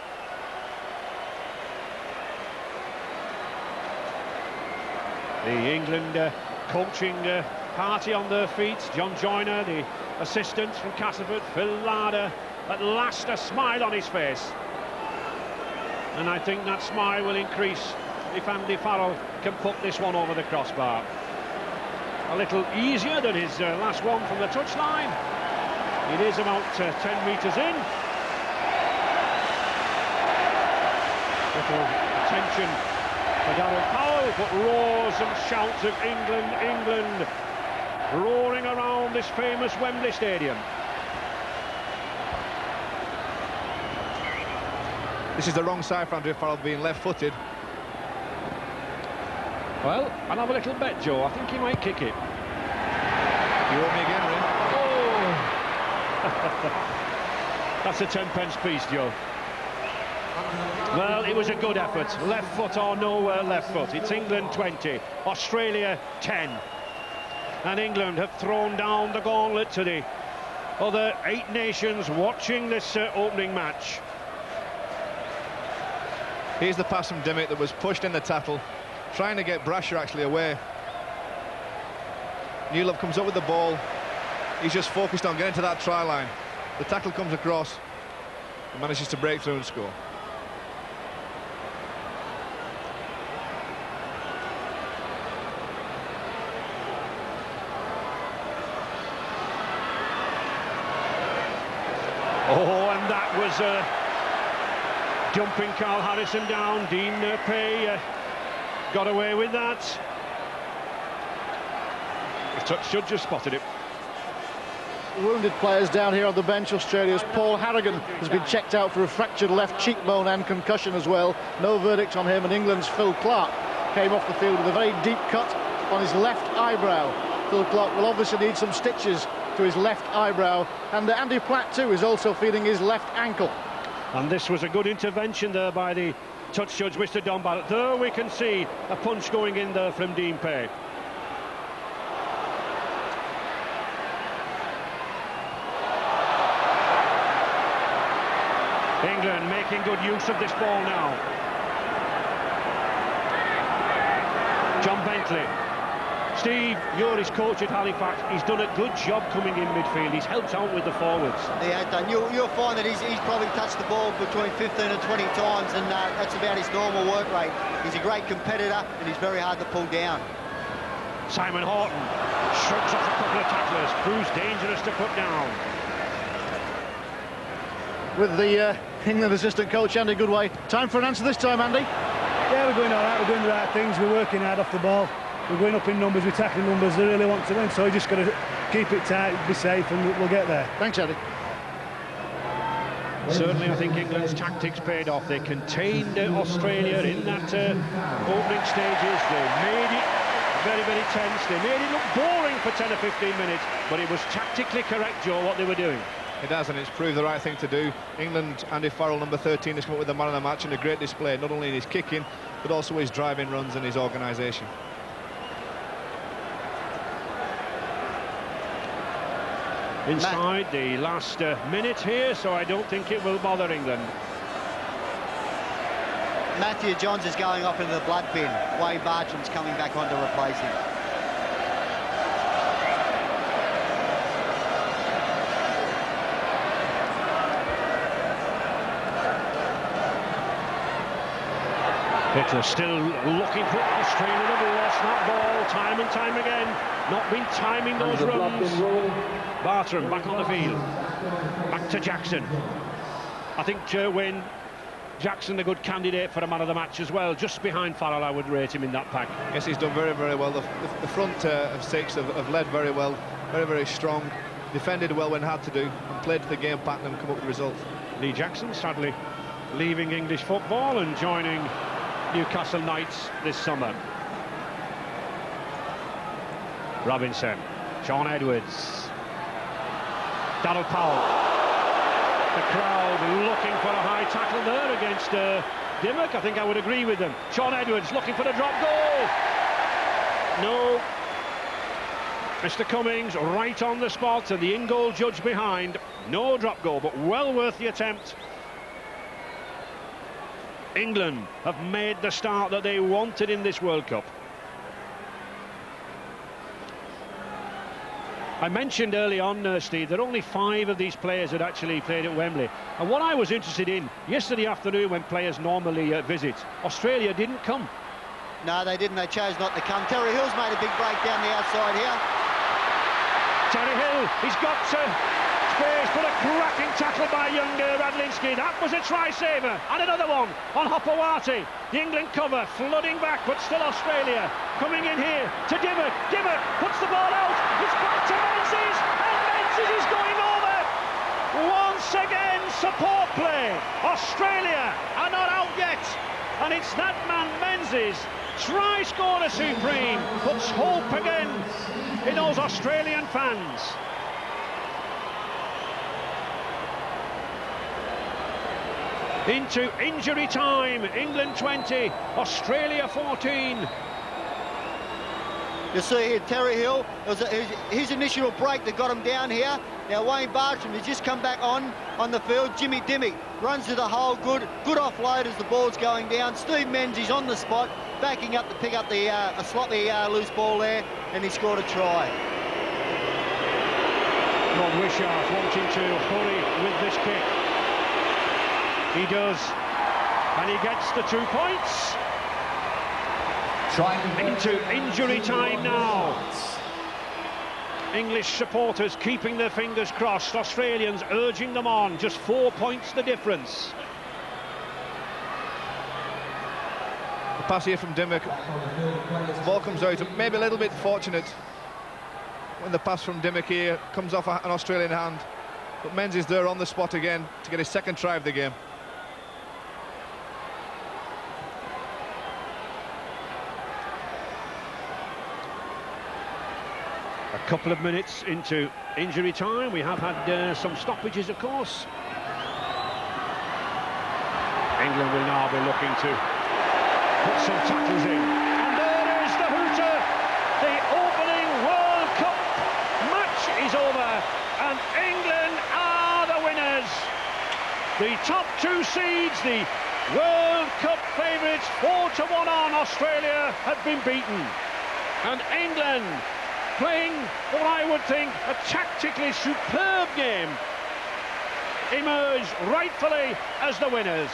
The England coaching party on their feet. John Joyner, the assistant from Castleford, Phil Larder, at last a smile on his face. And I think that smile will increase if Andy Farrell can put this one over the crossbar. A little easier than his last one from the touchline. It is about 10 metres in. Little attention for Darryl Powell, but roars and shouts of England, England, roaring around this famous Wembley Stadium. This is the wrong side for Andrew Farrell, being left-footed. Well, I'll have a little bet, Joe. I think he might kick it. You owe me again, Ray. Oh! That's a 10-pence piece, Joe. Well, it was a good effort. Left foot or no left foot. It's England 20, Australia 10. And England have thrown down the gauntlet to the other 8 nations watching this opening match. Here's the pass from Dimmick that was pushed in the tackle, trying to get Brasher actually away. Newlove comes up with the ball. He's just focused on getting to that try line. The tackle comes across and manages to break through and score. Oh, and that was dumping Carl Harrison down. Dean Pay got away with that. The touch judge just spotted it. Wounded players down here on the bench. Australia's Paul Harrigan has been checked out for a fractured left cheekbone and concussion as well. No verdict on him. And England's Phil Clark came off the field with a very deep cut on his left eyebrow. Phil Clark will obviously need some stitches to his left eyebrow, and Andy Platt too is also feeling his left ankle. And this was a good intervention there by the touch judge, Mr. Don Barrett. There we can see a punch going in there from Dean Pay. England making good use of this ball now. John Bentley. Steve, you're his coach at Halifax. He's done a good job coming in midfield. He's helped out with the forwards. He has done. You'll find that he's probably touched the ball between 15 and 20 times, and that's about his normal work rate. He's a great competitor, and he's very hard to pull down. Simon Horton shrugs off a couple of tacklers, proves dangerous to put down. With the England assistant coach, Andy Goodway. Time for an answer this time, Andy. Yeah, we're going all right, we're doing the right things, we're working hard off the ball. We're going up in numbers, we're tackling numbers, they really want to win, so we just got to keep it tight, be safe, and we'll get there. Thanks, Eddie. Certainly, I think England's tactics paid off. They contained Australia in that opening stages. They made it very, very tense. They made it look boring for 10 or 15 minutes, but it was tactically correct, Joe, what they were doing. It has, and it's proved the right thing to do. England, Andy Farrell, number 13, has come up with the man of the match, and a great display, not only in his kicking, but also his driving runs and his organisation. Inside the last minute here, so I don't think it will bother England. Matthew Johns is going off into the blood bin. Wayne Bartram's coming back on to replace him. Hitler still looking for Australia. Have lost that ball time and time again. Not been timing those runs. Bartram back on the field. Back to Jackson. I think Wayne Jackson a good candidate for a man of the match as well. Just behind Farrell, I would rate him in that pack. Yes, he's done very, very well. The front of six have led very well. Very, very strong. Defended well when had to do. And played to the game pattern and come up with results. Lee Jackson sadly leaving English football and joining Newcastle Knights this summer. Robinson, Sean Edwards, Donald Powell. The crowd looking for a high tackle there against Dimmock. I think I would agree with them. Sean Edwards looking for the drop goal. No. Mr. Cummings right on the spot, and the in-goal judge behind. No drop goal, but well worth the attempt. England have made the start that they wanted in this World Cup. I mentioned early on, Steve, that only 5 of these players had actually played at Wembley. And what I was interested in, yesterday afternoon when players normally visit, Australia didn't come. No, they didn't. They chose not to come. Terry Hill's made a big break down the outside here. Terry Hill, he's got space, but a cracking tackle by young Radlinski. That was a try-saver. And another one on Hopewati. The England cover flooding back, but still Australia coming in here to Dimmock. Dimmock puts the ball out. It's back to Menzies, and Menzies is going over. Once again, support play. Australia are not out yet. And it's that man, Menzies, try-scorer supreme, puts hope again in those Australian fans. Into injury time, England 20, Australia 14. You see here, Terry Hill, it was his initial break that got him down here. Now Wayne Bartram has just come back on the field. Jimmy Dimmock runs to the hole, good offload as the ball's going down. Steve Menzies on the spot, backing up to pick up the a sloppy loose ball there, and he scored a try. Ron Wishart wanting to hurry with this kick. He does, and he gets the 2 points. Into injury time now. English supporters keeping their fingers crossed. Australians urging them on. Just 4 points the difference. The pass here from Dimmock. The ball comes out. Maybe a little bit fortunate when the pass from Dimmock here comes off an Australian hand. But Menzies there on the spot again to get his second try of the game. A couple of minutes into injury time. We have had some stoppages, of course. England will now be looking to put some tackles in. And there is the hooter. The opening World Cup match is over, and England are the winners. The top two seeds, the World Cup favourites, 4-1 on Australia, have been beaten. And England, playing what I would think a tactically superb game, emerged rightfully as the winners.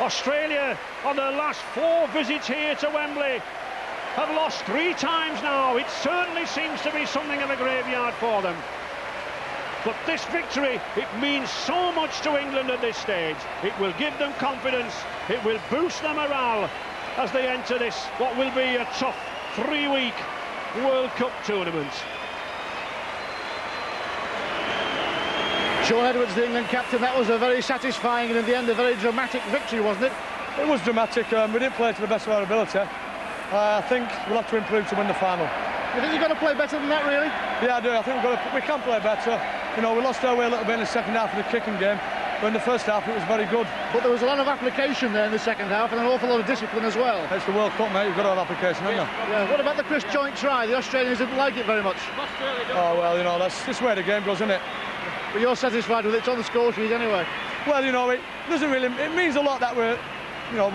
Australia, on their last 4 visits here to Wembley, have lost 3 times now. It certainly seems to be something of a graveyard for them. But this victory, it means so much to England at this stage. It will give them confidence, it will boost their morale as they enter this, what will be a tough 3-week World Cup tournament. Shaun Edwards, the England captain, that was a very satisfying and in the end a very dramatic victory, wasn't it? It was dramatic. We didn't play to the best of our ability. I think we'll have to improve to win the final. You think you've got to play better than that, really? Yeah, I do. I think we can play better. You know, we lost our way a little bit in the second half of the kicking game, but in the first half it was very good. But there was a lot of application there in the second half and an awful lot of discipline as well. It's the World Cup, mate. You've got to have application, haven't you? Yeah. What about the Chris Joint try? The Australians didn't like it very much. Oh, well, you know, that's where the game goes, isn't it? But you're satisfied with it. It's on the score sheet anyway. Well, you know, it doesn't really... It means a lot that we're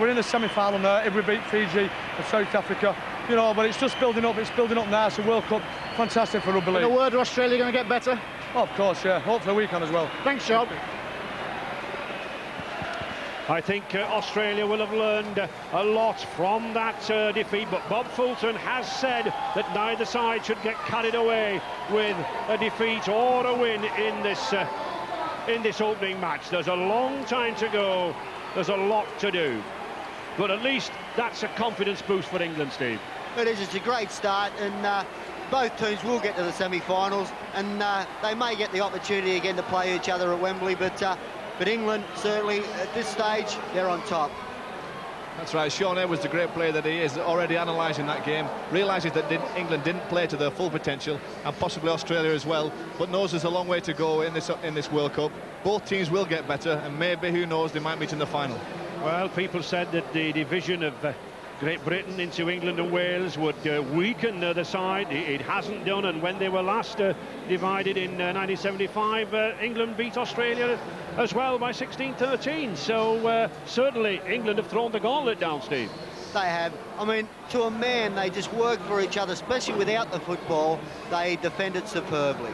in the semi-final now. If we beat Fiji and South Africa, you know, but it's just building up. It's building up now. It's a World Cup. Fantastic for rugby league. In a word, are Australia going to get better? Oh, of course, yeah. Hopefully we can as well. Thanks, Sean. I think Australia will have learned a lot from that defeat, but Bob Fulton has said that neither side should get carried away with a defeat or a win in this opening match. There's a long time to go. There's a lot to do. But at least that's a confidence boost for England, Steve. It is. It's a great start, and both teams will get to the semi-finals, and they may get the opportunity again to play each other at Wembley, but England, certainly, at this stage, they're on top. That's right. Shaun Edwards, the great player that he is, already analysing that game, realises that England didn't play to their full potential, and possibly Australia as well, but knows there's a long way to go in this World Cup. Both teams will get better, and maybe, who knows, they might meet in the final. Well, people said that the division of Great Britain into England and Wales would weaken the side. It hasn't done, and when they were last divided in 1975, England beat Australia as well by 16-13. So certainly England have thrown the gauntlet down, Steve. They have. I mean, to a man, they just work for each other, especially without the football. They defended superbly.